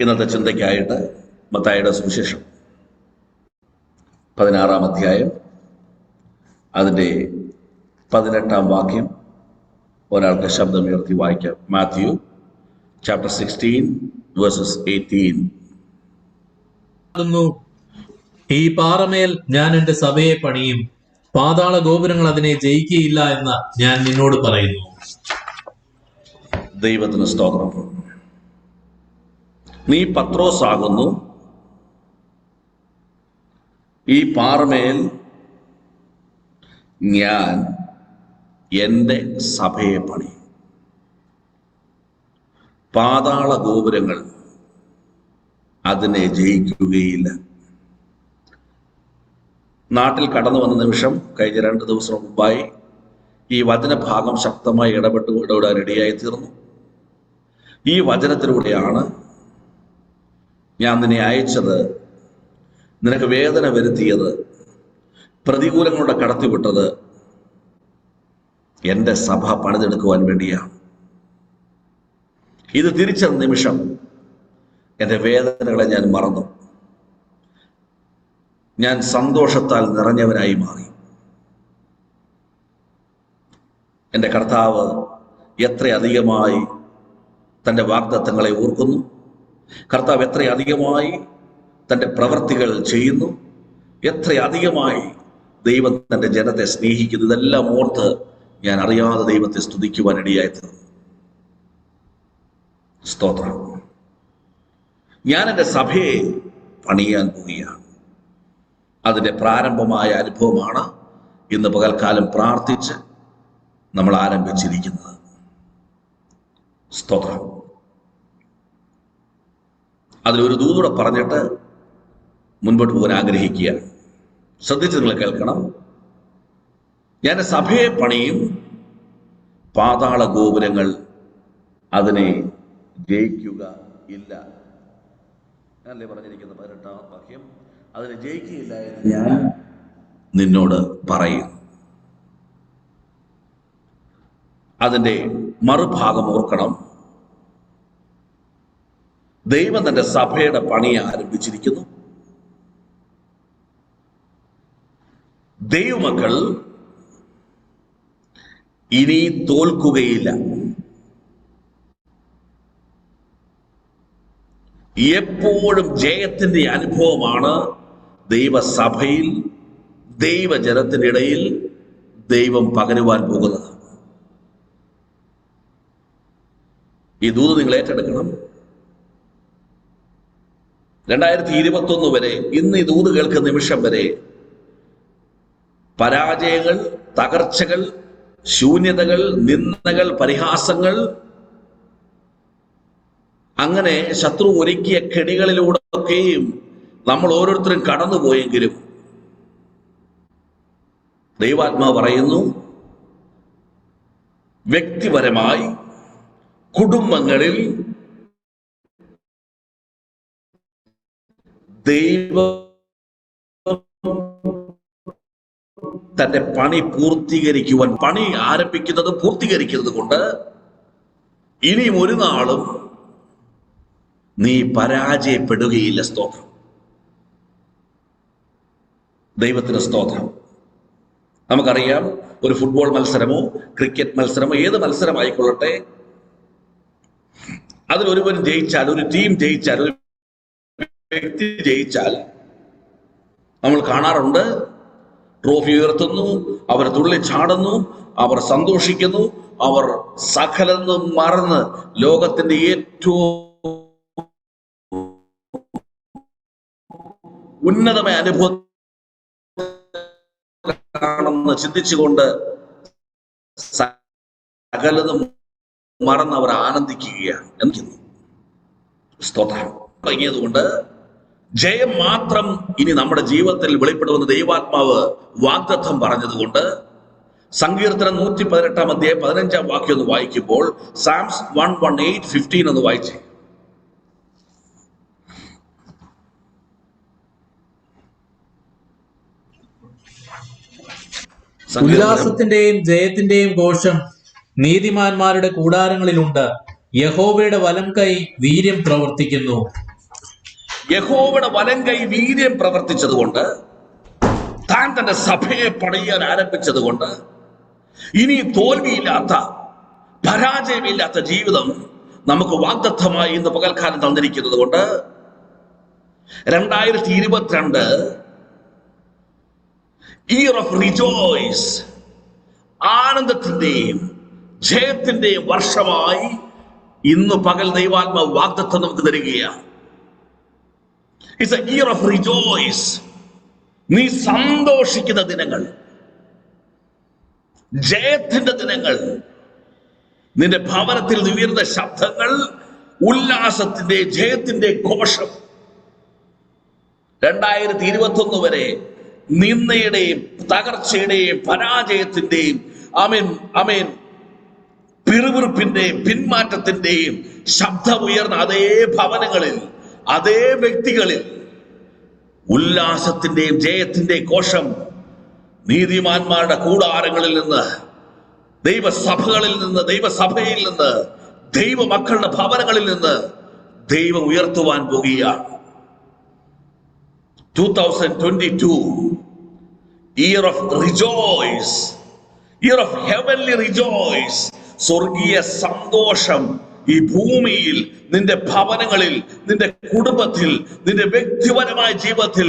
ഇന്നത്തെ ചിന്തയ്ക്കായിട്ട് മത്തായിയുടെ സുവിശേഷം 16-ാം അധ്യായം അതിൻ്റെ 18-ാം വാക്യം ഒരാൾക്ക് ശബ്ദമുയർത്തി വായിക്കാം. Matthew chapter 16 versus 18. ഈ പാറമേൽ ഞാൻ എന്റെ സഭയെ പണിയും, പാതാള ഗോപുരങ്ങൾ അതിനെ ജയിക്കുകയില്ല എന്ന് ഞാൻ നിന്നോട് പറയുന്നു. ദൈവത്തിന് സ്തോത്രം. നീ പത്രോസ് ആകുന്നു, ഈ പാറമേൽ ഞാൻ എൻ്റെ സഭയെ പണിയും, പാതാള ഗോപുരങ്ങൾ അതിനെ ജയിക്കുകയില്ല. നാട്ടിൽ കടന്നു വന്ന നിമിഷം കഴിഞ്ഞ 2 ദിവസം മുമ്പായി ഈ വചനഭാഗം ശക്തമായി ഇടപെടാൻ ഇടയായി തീർന്നു. ഈ വചനത്തിലൂടെയാണ് ഞാൻ നിന്നെ അയച്ചത്, നിനക്ക് വേദന വരുത്തിയത്, പ്രതികൂലങ്ങളുടെ കടത്തിവിട്ടത് എൻ്റെ സഭ പണിതെടുക്കുവാൻ വേണ്ടിയാണ്. ഇത് തിരിച്ചറിഞ്ഞ നിമിഷം എൻ്റെ വേദനകളെ ഞാൻ മറന്നു. ഞാൻ സന്തോഷത്താൽ നിറഞ്ഞവനായി മാറി. എൻ്റെ കർത്താവ് എത്രയധികമായി തൻ്റെ വാഗ്ദത്തങ്ങളെ ഓർക്കുന്നു, കർത്താവ് എത്രയധികമായി തൻ്റെ പ്രവർത്തികൾ ചെയ്യുന്നു, എത്രയധികമായി ദൈവം തൻ്റെ ജനത്തെ സ്നേഹിക്കുന്നു. ഇതെല്ലാം ഓർത്ത് ഞാൻ അറിയാതെ ദൈവത്തെ സ്തുതിക്കുവാൻ ഇടയായിത്തീർന്നു. സ്തോത്രം. ഞാൻ എൻ്റെ സഭയെ പണിയാൻ പോവുകയാണ്. അതിൻ്റെ പ്രാരംഭമായ അനുഭവമാണ് ഇന്ന് പകൽക്കാലം പ്രാർത്ഥിച്ച് നമ്മൾ ആരംഭിച്ചിരിക്കുന്നത്. സ്തോത്രം. അതിലൊരു ദൂതൂടെ പറഞ്ഞിട്ട് മുൻപോട്ട് പോകാൻ ആഗ്രഹിക്കുകയാണ്. ശ്രദ്ധിച്ച് നിങ്ങൾ കേൾക്കണം. ഞാൻ സഭയെ പണിയും, പാതാള ഗോപുരങ്ങൾ അതിനെ ജയിക്കുക ഇല്ല. അല്ലേ പറഞ്ഞിരിക്കുന്ന 18-ാം വാക്യം, അതിനെ ജയിക്കുകയില്ല എന്ന് ഞാൻ നിന്നോട് പറയുന്നു. അതിൻ്റെ മറുഭാഗം ഓർക്കണം. ദൈവം തന്റെ സഭയുടെ പണി ആരംഭിച്ചിരിക്കുന്നു. ദൈവമക്കൾ ഇനി തോൽക്കുകയില്ല. എപ്പോഴും ജയത്തിന്റെ അനുഭവമാണ് ദൈവസഭയിൽ, ദൈവജനത്തിന്റെ ഇടയിൽ ദൈവം പകരുവാൻ പോകുന്നത്. ഈ ദൂത് നിങ്ങൾ ഏറ്റെടുക്കണം. 2021 വരെ, ഇന്ന് ഈ ദൂത് കേൾക്കുന്ന നിമിഷം വരെ പരാജയങ്ങൾ, തകർച്ചകൾ, ശൂന്യതകൾ, നിന്ദകൾ, പരിഹാസങ്ങൾ, അങ്ങനെ ശത്രു ഒരുക്കിയ കെണികളിലൂടെയൊക്കെയും നമ്മൾ ഓരോരുത്തരും കടന്നുപോയെങ്കിലും ദൈവാത്മാവ് പറയുന്നു, വ്യക്തിപരമായി കുടുംബങ്ങളിൽ ദൈവം തന്റെ പണി പൂർത്തീകരിക്കുവാൻ, പണി ആരംഭിക്കുന്നത് പൂർത്തീകരിക്കുന്നത് കൊണ്ട് ഇനിയും ഒരു നാളും നീ പരാജയപ്പെടുകയില്ല. സ്തോത്രം. ദൈവത്തിന് സ്തോത്രം. നമുക്കറിയാം, ഒരു ഫുട്ബോൾ മത്സരമോ ക്രിക്കറ്റ് മത്സരമോ ഏത് മത്സരമായിക്കൊള്ളട്ടെ, അതിലൊരുവൻ ജയിച്ചാൽ, ഒരു ടീം ജയിച്ചാൽ, ഒരു വ്യക്തി ജയിച്ചാൽ നമ്മൾ കാണാറുണ്ട്. ട്രോഫി ഉയർത്തുന്നു, അവർ തുള്ളിച്ചാടുന്നു, അവർ സന്തോഷിക്കുന്നു, അവർ സകലതും മറന്ന് ലോകത്തിന്റെ ഏറ്റവും ഉന്നതമായ അനുഭവമാണെന്ന് ചിന്തിച്ചുകൊണ്ട് സകലതും മറന്ന് അവർ ആനന്ദിക്കുകയാണ്. സ്തോത്രം. തുടങ്ങിയതുകൊണ്ട് ജയം മാത്രം ഇനി നമ്മുടെ ജീവിതത്തിൽ വെളിപ്പെടുമെന്ന് ദൈവാത്മാവ് വാഗ്ദത്തം പറഞ്ഞതുകൊണ്ട് സങ്കീർത്തനം 118-ാം അധ്യായം 15-ാം വാക്യം ഒന്ന് വായിക്കുമ്പോൾ, സാംസ് 118:15 ഒന്ന് വായിച്ചേ. ഉല്ലാസത്തിന്റെയും ജയത്തിന്റെയും ഘോഷം നീതിമാന്മാരുടെ കൂടാരങ്ങളിലുണ്ട്. യഹോവയുടെ വലം കൈ വീര്യം പ്രവർത്തിക്കുന്നു. യഹോവയുടെ വലങ്കൈ വീര്യം പ്രവർത്തിച്ചതുകൊണ്ട്, താൻ തന്റെ സഭയെ പണിയാൻ ആരംഭിച്ചതുകൊണ്ട്, ഇനി തോൽവിയില്ലാത്ത, പരാജയമില്ലാത്ത ജീവിതം നമുക്ക് വാഗ്ദത്തമായി ഇന്ന് പകൽക്കാലം തന്നിരിക്കുന്നത് കൊണ്ട് 2022 ഇയർ ഓഫ് റിജോയ്സ്, ആനന്ദത്തിന്റെയും ജയത്തിന്റെയും വർഷമായി ഇന്ന് പകൽ ദൈവാത്മാവ് വാഗ്ദത്തം നമുക്ക് തരികയാണ്. It's A year of rejoice. നീ സന്തോഷിക്കുന്ന ദിനങ്ങൾ, ജയത്തിന്റെ ദിനങ്ങൾ, നിന്റെ ഭവനത്തിൽ ഉയർന്ന ശബ്ദങ്ങൾ, ഉല്ലാസത്തിന്റെ ജയത്തിന്റെ ഘോഷം. 2021 വരെ നിന്ദയുടെയും തകർച്ചയുടെയും പരാജയത്തിന്റെയും പിറുപിറുപ്പിന്റെയും പിന്മാറ്റത്തിന്റെയും ശബ്ദമുയർന്ന അതേ ഭവനങ്ങളിൽ, അതേ വ്യക്തികളിൽ ഉല്ലാസത്തിന്റെയും ജയത്തിന്റെയും ഘോഷം നീതിമാന്മാരുടെ കൂടാരങ്ങളിൽ നിന്ന്, ദൈവസഭകളിൽ നിന്ന്, ദൈവസഭയിൽ നിന്ന്, ദൈവമക്കളുടെ ഭവനങ്ങളിൽ നിന്ന് ദൈവം ഉയർത്തുവാൻ പോകുകയാണ്. 2022 year of rejoice, year of heavenly rejoice. സ്വർഗീയ സന്തോഷം ഈ ഭൂമിയിൽ, നിന്റെ ഭവനങ്ങളിൽ, നിന്റെ കുടുംബത്തിൽ, നിന്റെ വ്യക്തിപരമായ ജീവിതത്തിൽ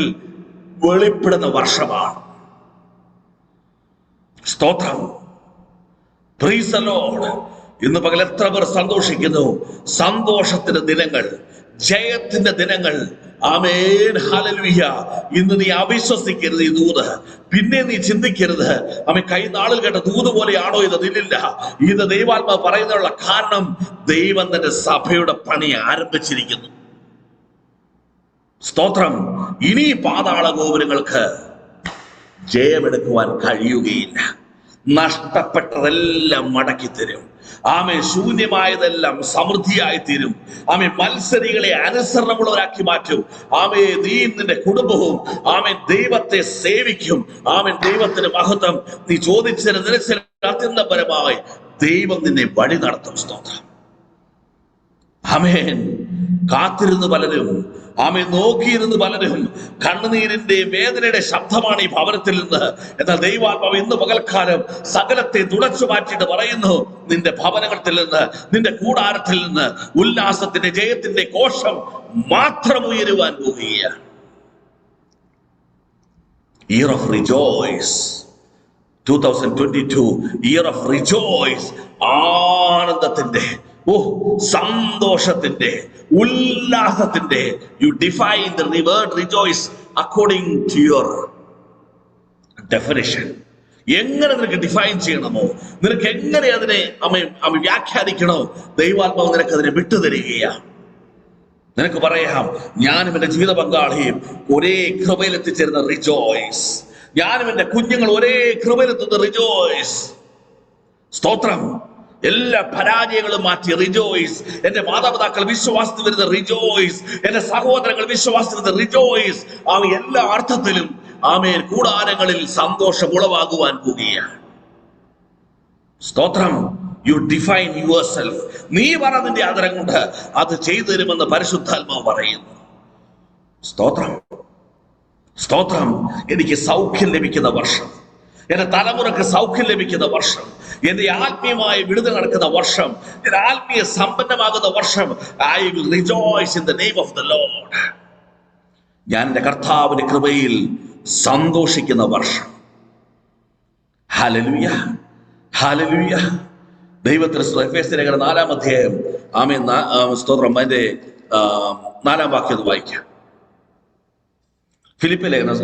വെളിപ്പെടുന്ന വർഷമാണ്. സ്തോത്രം. Price the Lord. ഇന്ന് പകൽ എത്ര പേർ സന്തോഷിക്കുന്നു? സന്തോഷത്തിന്റെ ദിനങ്ങൾ, ജയത്തിന്റെ ദിനങ്ങൾ. ആമേൻ, ഹല്ലേലൂയ. ഇന്ന് നീ അവിശ്വസിക്കരുത് ഈ ദൂത്. പിന്നെ നീ ചിന്തിക്കരുത് കൈ നാളിൽ കേട്ട ദൂത് പോലെയാണോ ഇത്? ഇല്ലില്ല. ഇത് ദൈവാത്മാവ് പറയുന്നതിനുള്ള കാരണം, ദൈവം തന്റെ സഭയുടെ പണി ആരംഭിച്ചിരിക്കുന്നു. സ്തോത്രം. ഇനി പാതാള ഗോപുരങ്ങൾക്ക് ജയമെടുക്കുവാൻ കഴിയുകയില്ല. നഷ്ടപ്പെട്ടതെല്ലാം മടക്കി തരും. ശൂന്യമായതെല്ലാം സമൃദ്ധിയായി തീരും. മത്സരികളെ അനുസരണമുള്ളവരാക്കി മാറ്റും. നീ നിന്റെ കുടുംബവും ദൈവത്തെ സേവിക്കും. ദൈവത്തിന്റെ മഹത്വം നീ ചോദിച്ചതിന് അത്യന്തപരമായി ദൈവം നിന്നെ വഴി നടത്തും. സ്തോത്രം. കാത്തിരുന്ന് പലരും, നോക്കിയിരുന്ന് പലരും, കണ്ണുനീരിന്റെ വേദനയുടെ ശബ്ദമാണ് ഈ ഭവനത്തിൽ നിന്ന്. എന്നാൽ ദൈവാത്മാവ് ഇന്ന് പകൽക്കാലം സകലത്തെ തുടച്ചു മാറ്റിയിട്ട് പറയുന്നു, നിന്റെ ഭവനത്തിൽ നിന്ന്, നിന്റെ കൂടാരത്തിൽ നിന്ന് ഉല്ലാസത്തിന്റെ ജയത്തിന്റെ കോശം മാത്രം ഉയരുവാൻ പോവുകയാണ്. Year of rejoice 2022 year of rejoice. ആനന്ദത്തിന്റെ, സന്തോഷത്തിന്റെ, ഉല്ലാസത്തിന്റെ. You define the word rejoice according to your definition. എങ്ങനെ നിനക്ക് ഡിഫൈൻ ചെയ്യണമോ, നിനക്ക് എങ്ങനെ അതിനെ വ്യാഖ്യാനിക്കണോ, ദൈവാത്മാവ് നിനക്ക് അതിനെ വിട്ടുതരികയാണ്. നിനക്ക് പറയാം, ഞാനും എന്റെ ജീവിത പങ്കാളിയും ഒരേ കൃപയിൽ എത്തിച്ചേരുന്ന റിജോയ്സ്. ഞാനും എന്റെ കുഞ്ഞുങ്ങൾ ഒരേ കൃപയിലെത്തുന്ന റിജോയ്സ്. സ്തോത്രം. എല്ലാ പരാജയങ്ങളും മാറ്റി റിജോയ്സ്. എന്റെ മാതാപിതാക്കൾ വിശ്വാസത്തിൽ വരുന്ന റിജോയ്സ്. എന്റെ സഹോദരങ്ങൾ വിശ്വാസത്തിൽ വരുന്ന റിജോയ്സ്. എല്ലാ അർത്ഥത്തിലും കൂടാരങ്ങളിൽ സന്തോഷം ഉളവാകുവാൻ പോവുകയാണ്. സ്തോത്രം. You define your self. നീ പറഞ്ഞതിന്റെ ആദരം കൊണ്ട് അത് ചെയ്തു തരുമെന്ന് പരിശുദ്ധാത്മാവ് പറയുന്നു. സ്തോത്രം. സ്തോത്രം. എനിക്ക് സൗഖ്യം ലഭിക്കുന്ന വർഷം, എന്റെ തലമുറക്ക് സൗഖ്യം ലഭിക്കുന്ന വർഷം, എന്റെ ആത്മീയമായ വിടുതൽ നടക്കുന്ന വർഷം, എന്റെ ആത്മീയ സമ്പന്നമാകുന്ന വർഷം. I will rejoice in the name of the Lord. ഞാൻ എന്റെ കർത്താവിന്റെ കൃപയിൽ സന്തോഷിക്കുന്ന വർഷം. Hallelujah, hallelujah. ദൈവത്തിന് എഫേസ്യർ 4-ാം അധ്യായം സ്തോത്രം, അതിന്റെ 4-ാം വാക്യം ഒന്ന് വായിക്കാം. ഫിലിപ്പ് ലേഖനം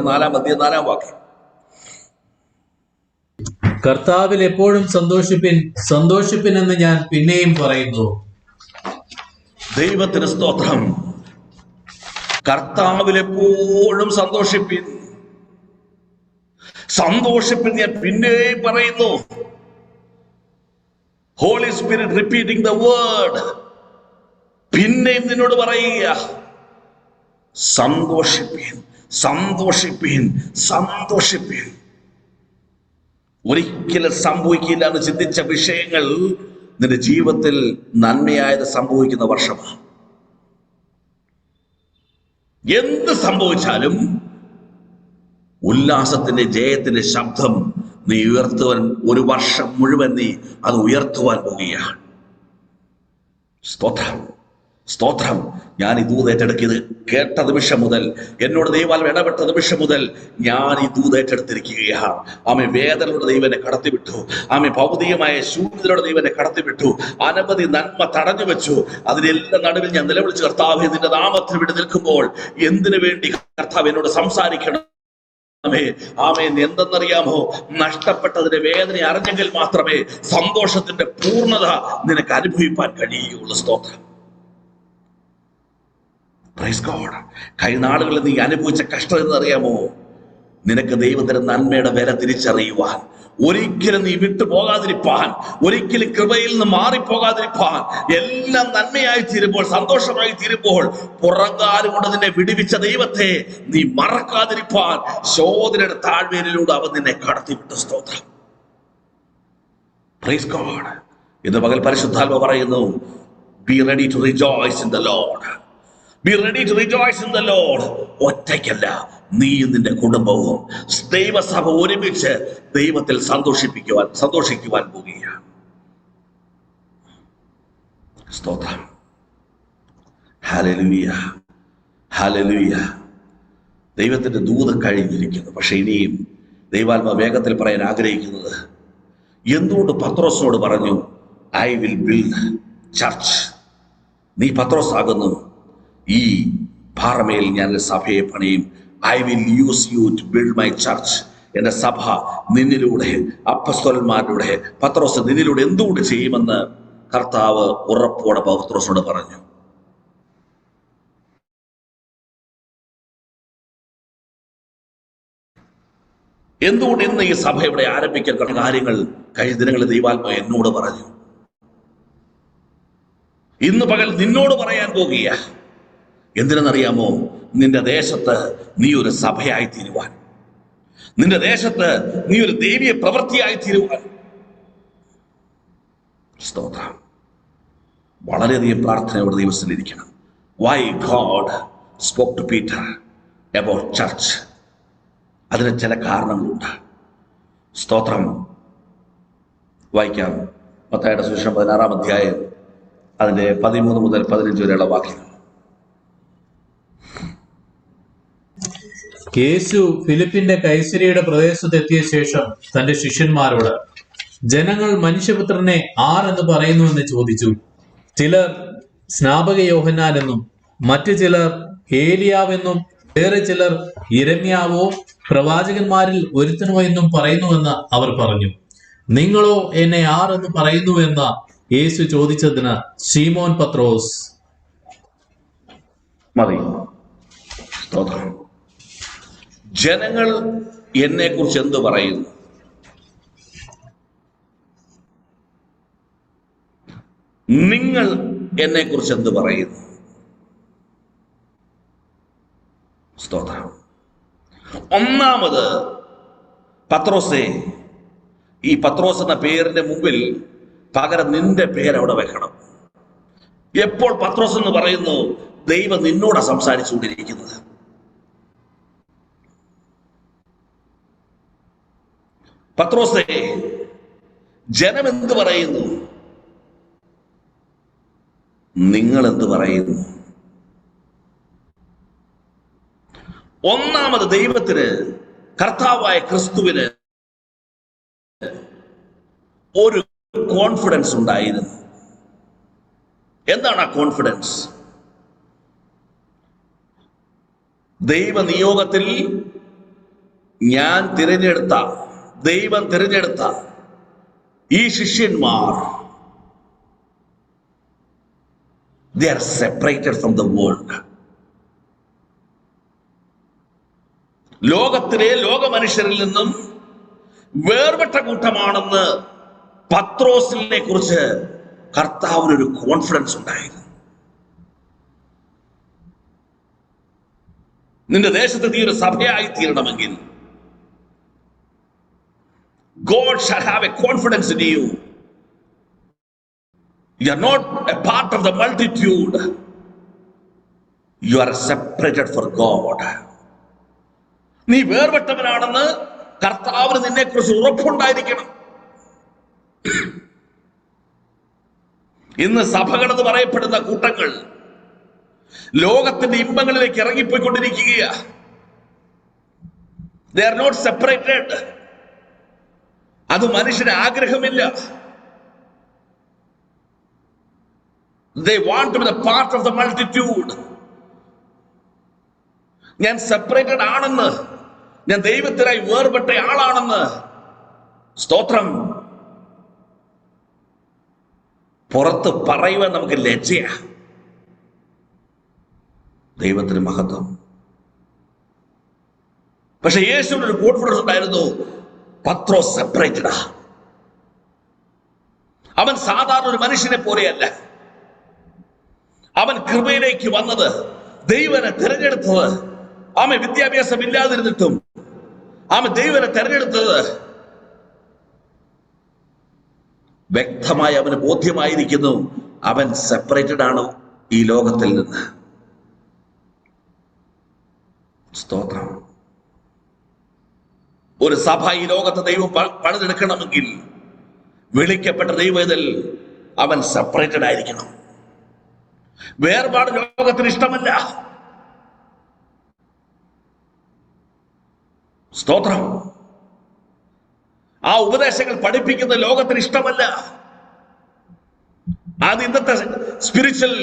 4-ാം അധ്യായം 4-ാം വാക്യം. കർത്താവിൽ എപ്പോഴും സന്തോഷിപ്പിൻ എന്ന് ഞാൻ പിന്നെയും പറയുന്നു. ദൈവത്തിന് സ്തോത്രം. കർത്താവിൽ എപ്പോഴും സന്തോഷിപ്പിൻ ഞാൻ പിന്നെയും പറയുന്നു. Holy Spirit repeating the word. പിന്നെയും നിന്നോട് പറയുക, സന്തോഷിപ്പിൻ. ഒരിക്കലും സംഭവിക്കില്ല എന്ന് ചിന്തിച്ച വിഷയങ്ങൾ നിന്റെ ജീവിതത്തിൽ നന്മയായത് സംഭവിക്കുന്ന വർഷമാണ്. എന്ത് സംഭവിച്ചാലും ഉല്ലാസത്തിന്റെ ജയത്തിന്റെ ശബ്ദം നീ ഉയർത്തുവാൻ, ഒരു വർഷം മുഴുവൻ നീ അത് ഉയർത്തുവാൻ പോവുകയാണ്. സ്തോത്രം, സ്തോത്രം. ഞാൻ ഈ ദൂത് ഏറ്റെടുക്കിയത് കേട്ട നിമിഷം മുതൽ, എന്നോട് ദൈവാൽ ഇടപെട്ട നിമിഷം മുതൽ ഞാൻ ഈ ദൂത് ഏറ്റെടുത്തിരിക്കുകയാണ്. ആമേ, വേദനയുടെ ദൈവം എന്നെ കടത്തിവിട്ടു. ആമേ, ഭൗതികമായ ശൂന്യതയുടെ ദൈവം എന്നെ കടത്തിവിട്ടു. അനവധി നന്മ തടഞ്ഞു വെച്ചു. അതിനെല്ലാം നടുവിൽ ഞാൻ നിലവിളിച്ച്, കർത്താവേ, നിന്റെ നാമത്തിൽ വിട്ട് നിൽക്കുമ്പോൾ എന്തിനു വേണ്ടി കർത്താവ് എന്നോട് സംസാരിക്കണം? ആമേൻ. എന്തെന്നറിയാമോ? നഷ്ടപ്പെട്ടതിന്റെ വേദന അറിഞ്ഞെങ്കിൽ മാത്രമേ സന്തോഷത്തിന്റെ പൂർണ്ണത നിനക്ക് അനുഭവിപ്പാൻ കഴിയുകയുള്ളൂ. സ്തോത്രം. Praise God. കഴിഞ്ഞ നാളുകളിൽ നീ അനുഭവിച്ച കഷ്ടം എന്നറിയാമോ? നിനക്ക് ദൈവത്തിന്റെ നന്മയുടെ വില തിരിച്ചറിയുവാൻ, ഒരിക്കലും നീ വിട്ടുപോകാതിരിപ്പാൻ, ഒരിക്കലും കൃപയിൽ നിന്ന് മാറിപ്പോകാതിരിപ്പാൻ, എല്ലാം നന്മയായി തീരുമ്പോൾ, സന്തോഷമായി തീരുമ്പോൾ, പുറങ്കാലം കൊണ്ട് നിന്നെ വിടുവിച്ച ദൈവത്തെ നീ മറക്കാതിരിപ്പാൻ ശോധനയുടെ താഴ്വേരിലൂടെ അവൻ നിന്നെ കടത്തിവിട്ടു. സ്തോത്രം. Praise God. ഇന്ന് പകൽ പരിശുദ്ധാത്മ പറയുന്നു, be ready to rejoice in the Lord. Be ready to rejoice in the Lord. ഒറ്റയ്ക്കല്ല, നീയും നിന്റെ കുടുംബവും ദൈവസഭ ഒരുമിച്ച് ദൈവത്തിൽ സന്തോഷിക്കുവാൻ പോവുകയാണ്. സ്തോത്രം. Hallelujah, hallelujah. ദൈവത്തിന്റെ ദൂത് കഴിഞ്ഞിരിക്കുന്നു. പക്ഷെ ഇനിയും ദൈവാത്മ വേഗത്തിൽ പറയാൻ ആഗ്രഹിക്കുന്നത്, എന്തുകൊണ്ട് പത്രോസിനോട് പറഞ്ഞു, ഐ വിൽ ബിൽഡ് ചർച്ച്. നീ പത്രോസ് ആകുന്നു, ഈ പാറമേൽ ഞാൻ സഭയെ പണിയും. I will use you to build my church. എന്റെ സഭ നിന്നിലൂടെ, അപ്പസ്തോലന്മാരിലൂടെ, പത്രോസ് നിന്നിലൂടെ എന്തുകൊണ്ട് ചെയ്യുമെന്ന് കർത്താവ് ഉറപ്പോടെ പത്രോസിനോട് പറഞ്ഞു. എന്തുകൊണ്ട് ഇന്ന് ഈ സഭ ഇവിടെ ആരംഭിക്കാൻ കാര്യങ്ങൾ കഴിഞ്ഞ ദിനങ്ങളിൽ ദൈവാത്മാ എന്നോട് പറഞ്ഞു. ഇന്ന് പകൽ നിന്നോട് പറയാൻ പോകുക. എന്തിനെന്നറിയാമോ? നിന്റെ ദേശത്ത് നീ ഒരു സഭയായി തീരുവാൻ, നിന്റെ ദേശത്ത് നീ ഒരു ദൈവീയ പ്രവൃത്തിയായി തീരുവാൻ. സ്തോത്രം. വളരെയധികം പ്രാർത്ഥനയോടെ ദൈവത്തിൽ ഇരിക്കണം. Why God spoke to Peter about church? അതിന് ചില കാരണങ്ങളുണ്ട്. സ്തോത്രം. വായിക്കാം. മത്തായിയുടെ സുവിശേഷം 16-ാം അധ്യായം അതിന്റെ 13 മുതൽ 15 വരെയുള്ള വാക്യങ്ങൾ. യേശു ഫിലിപ്പിന്റെ കൈസരിയുടെ പ്രദേശത്തെത്തിയ ശേഷം തന്റെ ശിഷ്യന്മാരോട്, ജനങ്ങൾ മനുഷ്യപുത്രനെ ആരെന്ന് പറയുന്നുവെന്ന് ചോദിച്ചു. ചിലർ സ്നാപക യോഹന്നാൻ എന്നും, മറ്റു ചിലർ ഏലിയാവെന്നും, വേറെ ചിലർ യിരെമ്യാവോ പ്രവാചകന്മാരിൽ ഒരുത്തനോ എന്നും പറയുന്നുവെന്ന് അവർ പറഞ്ഞു. നിങ്ങളോ എന്നെ ആരെന്ന് പറയുന്നുവെന്ന് യേശു ചോദിച്ചതിന് ശീമോൻ പത്രോസ്, മതി. സ്തോത്രം. ജനങ്ങൾ എന്നെ കുറിച്ച് എന്ത് പറയുന്നു? നിങ്ങൾ എന്നെ കുറിച്ച് എന്ത് പറയുന്നു? സ്തോത്രം. ഒന്നാമത്, പത്രോസേ, ഈ പത്രോസ് എന്ന പേരിന്റെ മുമ്പിൽ പകരം നിന്റെ പേരവിടെ വെക്കണം. എപ്പോൾ പത്രോസ് എന്ന് പറയുന്നു, ദൈവം നിന്നോട് സംസാരിച്ചുകൊണ്ടിരിക്കുന്നത്. പത്രോസേ, ജനം എന്ത് പറയുന്നു? നിങ്ങൾ എന്ത് പറയുന്നു? ഒന്നാമത്, ദൈവത്തിന്, കർത്താവായ ക്രിസ്തുവിന് ഒരു കോൺഫിഡൻസ് ഉണ്ടായിരുന്നു. എന്താണ് ആ കോൺഫിഡൻസ്? ദൈവനിയോഗത്തിൽ ദൈവം തിരഞ്ഞെടുത്ത ഈ ശിഷ്യന്മാർ, they are separated from the world. ലോക മനുഷ്യരിൽ നിന്നും വേർപെട്ട കൂട്ടമാണെന്ന് പത്രോസിനെ കുറിച്ച് കർത്താവിനൊരു കോൺഫിഡൻസ് ഉണ്ടായിരുന്നു. നിന്റെ ദേശത്ത് നീ ഒരു സഭയായി തീരണമെങ്കിൽ God shall have a confidence in you. You are not a part of the multitude. U are separated for God. നീ വേർപെട്ടവനാണെന്ന് കർത്താവിന് നിന്നെ കുറിച്ച് ഉറപ്പുണ്ടായിരിക്കണം. ഇന്ന് സഭകളെന്ന് പറയപ്പെടുന്ന കൂട്ടങ്ങൾ ലോകത്തിന്റെ ഇമ്പങ്ങളിലേക്ക് ഇറങ്ങിപ്പോയിക്കൊണ്ടിരിക്കുകയാ. They are not separated. അത് മനുഷ്യന് ആഗ്രഹമില്ല. They want to be the part of the multitude. ഞാൻ സെപ്പറേറ്റഡ് ആണെന്ന്, ഞാൻ ദൈവത്തിനായി വേർപെട്ട ആളാണെന്ന് സ്തോത്രം പുറത്ത് പറയുവാൻ നമുക്ക് ലജ്ജയാ. ദൈവത്തിന് മഹത്വം. പക്ഷെ യേശുവിന് ഒരു കോൺഫിഡൻസ് ഉണ്ടായിരുന്നു. പത്രോസ് സെപ്പറേറ്റഡാ. അവൻ സാധാരണ ഒരു മനുഷ്യനെ പോലെയല്ല. അവൻ കൃപയിലേക്ക് വന്നത്, ദൈവനെ തിരഞ്ഞെടുത്തത്, അവൻ വിദ്യാഭ്യാസം ഇല്ലാതിരുന്നിട്ടും അവൻ ദൈവനെ തിരഞ്ഞെടുത്തത് വ്യക്തമായി അവന് ബോധ്യമായിരിക്കുന്നു. അവൻ സെപ്പറേറ്റഡ് ആണ് ഈ ലോകത്തിൽ നിന്ന്. സ്തോത്രം. ഒരു സഭ ഈ ലോകത്തെ ദൈവം പണിതെടുക്കണമെങ്കിൽ വിളിക്കപ്പെട്ട ദൈവത്തിൽ അവൻ സെപ്പറേറ്റഡ് ആയിരിക്കണം. വേർപാട് ലോകത്തിന് ഇഷ്ടമല്ല. സ്തോത്രം. ആ ഉപദേശങ്ങൾ പഠിപ്പിക്കുന്ന ലോകത്തിന് ഇഷ്ടമല്ല. അത് ഇന്നത്തെ സ്പിരിച്വൽ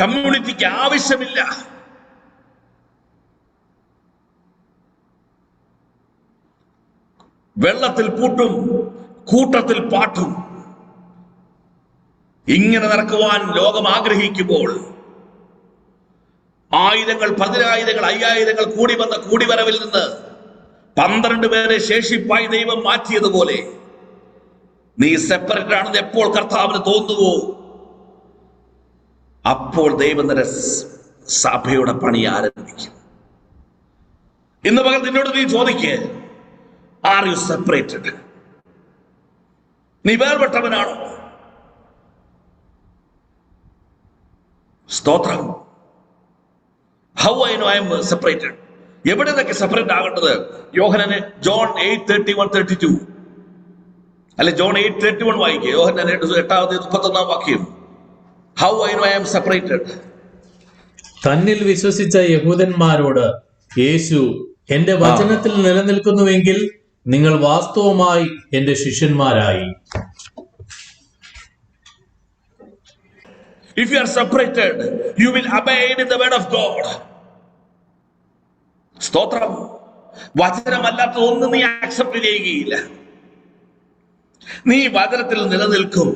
കമ്മ്യൂണിറ്റിക്ക് ആവശ്യമില്ല. വെള്ളത്തിൽ പൂട്ടും കൂട്ടത്തിൽ പാട്ടും ഇങ്ങനെ നടക്കുവാൻ ലോകം ആഗ്രഹിക്കുമ്പോൾ ആയിരങ്ങൾ, പതിനായിരങ്ങൾ, അയ്യായിരങ്ങൾ കൂടി വന്ന കൂടിവരവിൽ നിന്ന് 12 പേരെ ശേഷിപ്പായി ദൈവം മാറ്റിയതുപോലെ നീ സെപ്പറേറ്റ് ആണെന്ന് എപ്പോൾ കർത്താവിന് തോന്നുവോ അപ്പോൾ ദൈവം നിന്റെ സഭയുടെ പണി ആരംഭിക്കും. ഇന്ന് പകൽ നിന്നോട് നീ ചോദിക്കേ, ആർ യു സെപ്പറേറ്റഡ്? നീ വേർപെട്ടവനാണോ? സ്തോത്രം. How I know I M separated? എവിടെ നിന്നൊക്കെ സെപ്പറേറ്റ് ആകേണ്ടത്? യോഹന്നാന് ജോൺ 8:31-32 അല്ലെ ജോൺ 8:31 വായിക്കുക. യോഹന്നാൻ 8:31 വാക്യം. How I know I M separated? തന്നിൽ വിശ്വസിച്ച യഹൂദന്മാരോട് യേശു, എന്റെ വചനത്തിൽ നിലനിൽക്കുന്നുവെങ്കിൽ നിങ്ങൾ വാസ്തവമായി എന്റെ ശിഷ്യന്മാരായി. If you are separated, you will abide in the word of God. സ്തോത്രം. വചനമല്ലാത്ത ഒന്നും നീ ആക്സെപ്റ്റ് ചെയ്യുകയില്ല. നീ വചനത്തിൽ നിലനിൽക്കും.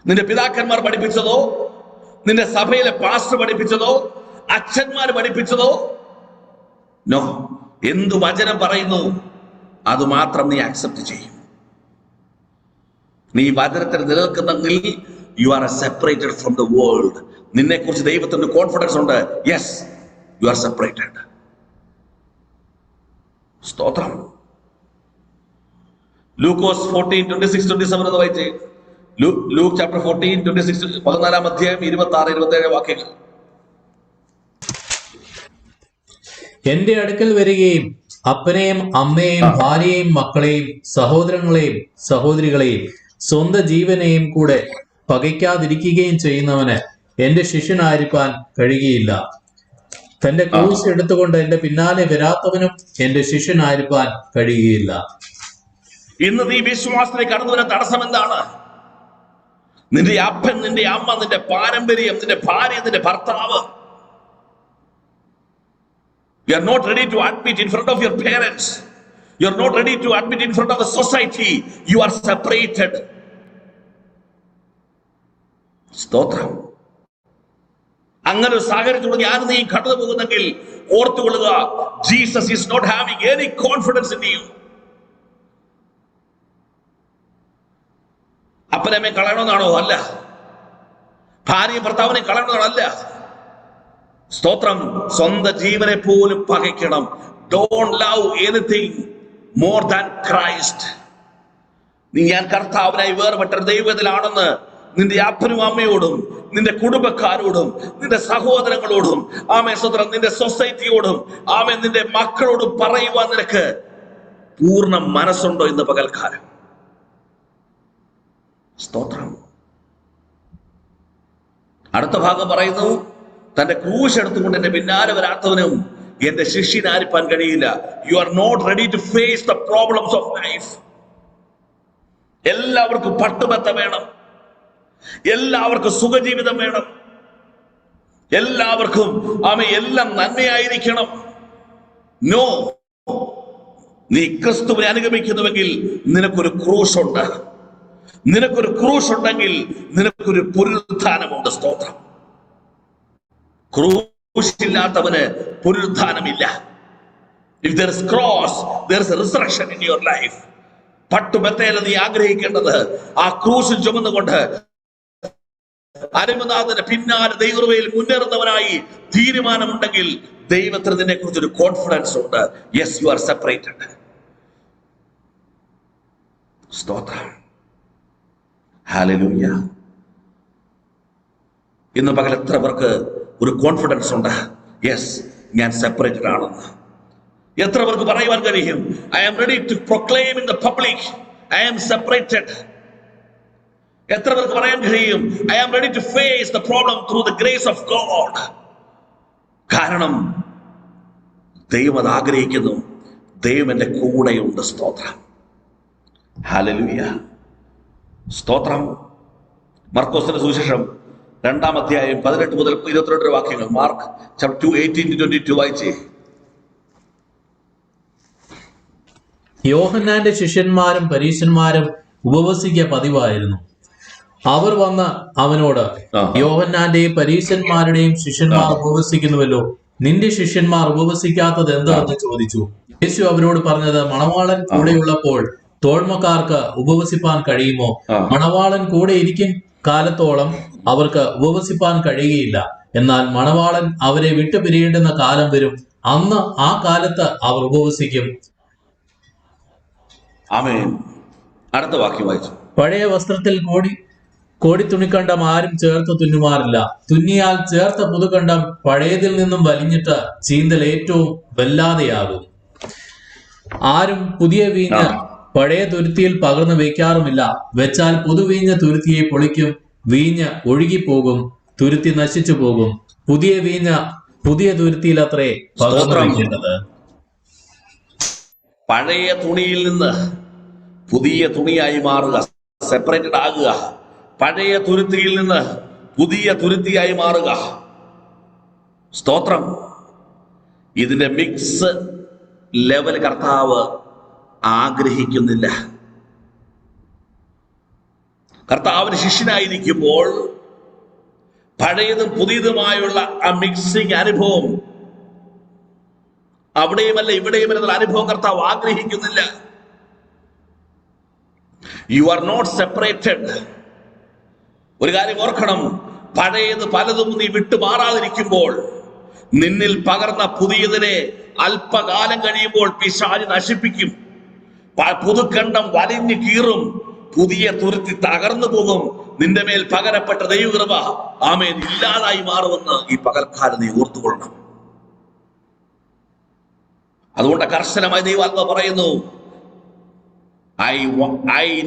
നിന്റെ പിതാക്കന്മാർ പഠിപ്പിച്ചതോ, നിന്റെ സഭയിലെ പാസ്റ്റർ പഠിപ്പിച്ചതോ, അച്ഛന്മാർ പഠിപ്പിച്ചതോ, നോ. എന്തു വചനം പറയുന്നു അത് മാത്രം നീ ആക്സെപ്റ്റ് ചെയ്യും. നീ വചനത്തിൽ നിലനിൽക്കുന്നെങ്കിൽ you are separated from the world. നിന്നെ കുറിച്ച് ദൈവത്തിന്റെ കോൺഫിഡൻസ് ഉണ്ട്. Yes, you are separated. സ്തോത്രം. ലൂക്കോസ് 14:26-27 എന്ന് വായിച്ചേ. ലൂക്ക് ചാപ്റ്റർ 14:26, 14-ാം അധ്യായം 26-27 വാക്യങ്ങൾ. എന്റെ അടുക്കൽ വരികയും അപ്പനെയും അമ്മയെയും ഭാര്യയെയും മക്കളെയും സഹോദരങ്ങളെയും സഹോദരികളെയും സ്വന്തം ജീവനെയും കൂടെ പകയ്ക്കാതിരിക്കുകയും ചെയ്യുന്നവന് എന്റെ ശിഷ്യനായിരിക്കാൻ കഴിയുകയില്ല. തന്റെ ക്രൂശ് എടുത്തുകൊണ്ട് എന്റെ പിന്നാലെ വരാത്തവനും എന്റെ ശിഷ്യനായിരിക്കാൻ കഴിയുകയില്ല. ഇന്ന് നീ വിശ്വാസത്തിലേക്ക് കടന്നു വരാൻ തടസ്സം എന്താണ്? നിന്റെ അപ്പൻ, നിന്റെ അമ്മ, നിന്റെ പാരമ്പര്യം, നിന്റെ ഭാര്യ, നിന്റെ ഭർത്താവ്. You are not ready to admit in front of your parents. You are not ready to admit in front of the society. You are separated. സ്തോത്രം. അങ്ങനെ ഒരു സാഹചര്യത്തോടെ ഞാൻ നീ കടന്നു പോകുന്നെങ്കിൽ ഓർത്തുകൊള്ളുക, Jesus is not having any confidence in you. അപ്പനമ്മയെ കളയണമെന്നാണോ? അല്ല. ഭാര്യ ഭർത്താവിനെ കളയണമെന്നാണോ? അല്ല. സ്തോത്രം. സ്വന്തം ജീവനെ പോലും പകയ്ക്കണം. Don't love anything more than Christ. നീ ഞാൻ കർത്താവിനായി വേർപെട്ട ദൈവത്തിലാണെന്ന് നിന്റെ അപ്പനും അമ്മയോടും നിന്റെ കുടുംബക്കാരോടും നിന്റെ സഹോദരങ്ങളോടും ആമേ സ്വതന്ത്രം നിന്റെ സൊസൈറ്റിയോടും ആമേ നിന്റെ മക്കളോടും പറയുവാൻ നിനക്ക് പൂർണ്ണ മനസ്സുണ്ടോ ഇന്ന് പകൽക്കാലം? സ്തോത്രം. അടുത്ത ഭാഗം പറയുന്നു, തന്റെ ക്രൂശ് എടുത്തുകൊണ്ട് എന്റെ പിന്നാലെ വരാത്തവനും എന്റെ ശിഷ്യനായിരിക്കാൻ കഴിയില്ല. You are not ready to face the problems of life. എല്ലാവർക്കും പട്ടുമെത്ത വേണം, എല്ലാവർക്കും സുഖജീവിതം വേണം, എല്ലാവർക്കും എല്ലാം നന്മയായിരിക്കണം. നോ, നീ ക്രിസ്തുവിനെ അനുഗമിക്കുന്നുവെങ്കിൽ നിനക്കൊരു ക്രൂശ് ഉണ്ട്. നിനക്കൊരു ക്രൂശ് ഉണ്ടെങ്കിൽ നിനക്കൊരു പുനരുത്ഥാനമുണ്ട്. സ്തോത്രം. ക്രൂശില്ലാത്തവന് പുനരുത്ഥാനമില്ല. If there is cross, there is a resurrection in your life. പട്ടുമെത്തയല്ല നീ ആഗ്രഹിക്കേണ്ടത്. ആ ക്രൂശിൽ ചുമന്നുകൊണ്ട് അരുമനാഥന്റെ പിന്നാലെ ദൈവകൃപയിൽ മുന്നേറുന്നവനായി തീരുമാനമുണ്ടെങ്കിൽ ദൈവത്തിന് നിന്നെ കുറിച്ചൊരു കോൺഫിഡൻസ് ഉണ്ട്. Yes, you are separated. സ്തോത്രം. ഹല്ലേലൂയ. ഇന്ന് പകൽ എത്ര പേർക്ക് ഒരു കോൺഫിഡൻസ് ഉണ്ട്? യെസ്, ഞാൻ സെപ്പറേറ്റഡ് ആണെന്ന്. എത്ര പേർക്ക് പറയുവാൻ കഴിയും? I am ready to proclaim in the public I am separated. എത്ര പേർക്ക് പറയാൻ കഴിയും? I am ready to face the problem through the grace of God. കാരണം ദൈവം അത് ആഗ്രഹിക്കുന്നു. ദൈവം എന്റെ കൂടെയുണ്ട്. സ്തോത്രം. ഹല്ലേലൂയ. സ്തോത്രം. മർക്കോസിന്റെ സുവിശേഷം 2-ാം അധ്യായം 18 മുതൽ 22 വാക്യങ്ങൾ. മാർക്ക് ചാപ്റ്റർ 2, 18-22 വായിച്ചേ. യോഹന്നാന്റെ ശിഷ്യന്മാരും പരീശന്മാരും ഉപവസിക്കുക പതിവായിരുന്നു. അവർ വന്ന് അവനോട്, യോഹന്നാന്റെയും പരീശന്മാരുടെയും ശിഷ്യന്മാർ ഉപവസിക്കുന്നുവല്ലോ, നിന്റെ ശിഷ്യന്മാർ ഉപവസിക്കാത്തത് എന്താണെന്ന് ചോദിച്ചു. യേശു അവരോട് പറഞ്ഞത്, മണവാളൻ കൂടെയുള്ളപ്പോൾ തോഴ്മക്കാർക്ക് ഉപവസിപ്പാൻ കഴിയുമോ? മണവാളൻ കൂടെ ഇരിക്കും കാലത്തോളം അവർക്ക് ഉപവസിപ്പാൻ കഴിയുകയില്ല. എന്നാൽ മണവാളൻ അവരെ വിട്ടുപിരിയേണ്ടുന്ന കാലം വരും, അന്ന് ആ കാലത്ത് അവർ ഉപവസിക്കും. ആമേൻ. അടുത്ത വാക്യം വായിച്ചു. പഴയ വസ്ത്രത്തിൽ കോടി തുണിക്കണ്ടം ആരും ചേർത്ത് തുന്നുമാറില്ല. തുന്നിയാൽ ചേർത്ത പുതുകണ്ടം പഴയതിൽ നിന്നും വലിഞ്ഞിട്ട് ചീന്തൽ ഏറ്റവും വല്ലാതെയാകും. ആരും പുതിയ വീഞ്ഞ് പഴയ തുരുത്തിയിൽ പകർന്നു വെക്കാറുമില്ല. വെച്ചാൽ പുതുവീഞ്ഞ് തുരുത്തിയെ പൊളിക്കും, വീഞ്ഞ് ഒഴുകിപ്പോകും, തുരുത്തി നശിച്ചു പോകും. പുതിയ വീഞ്ഞ് പുതിയ തുരുത്തിയിൽ അത്രേ പകർന്നു വെക്കേണ്ടത്. പഴയ തുണിയിൽ നിന്ന് പുതിയ തുണിയായി മാറുക, സെപ്പറേറ്റഡ് ആകുക. പഴയ തുരുത്തിയിൽ നിന്ന് പുതിയ തുരുത്തിയായി മാറുക. സ്തോത്രം. ഇതിന്റെ മിക്സ് ലെവൽ കർത്താവ് ആഗ്രഹിക്കുന്നില്ല. കർത്താവിന് ശിഷ്യനായിരിക്കുമ്പോൾ പഴയതും പുതിയതുമായുള്ള ആ മിക്സിംഗ് അനുഭവം അവിടെയുമല്ല ഇവിടെയുമല്ല അനുഭവം കർത്താവ് ആഗ്രഹിക്കുന്നില്ല. You are not separated. ഒരു കാര്യം ഓർക്കണം, പഴയത് പലതും നീ വിട്ടുമാറാതിരിക്കുമ്പോൾ നിന്നിൽ പകർന്ന പുതിയതിനെ അല്പകാലം കഴിയുമ്പോൾ പിശാച് നശിപ്പിക്കും. പുതുക്കണ്ടം വലിഞ്ഞു കീറും, പുതിയ തുരുത്തി തകർന്നു പോകും. നിന്റെ മേൽ പകരപ്പെട്ട ദൈവകൃപ ആമേൻ ഇല്ലാതായി മാറുമെന്ന് ഈ പകൽക്കാലം നീ ഓർത്തുകൊള്ളണം. അതുകൊണ്ട് കർശനമായി ദൈവാത്മ പറയുന്നു, I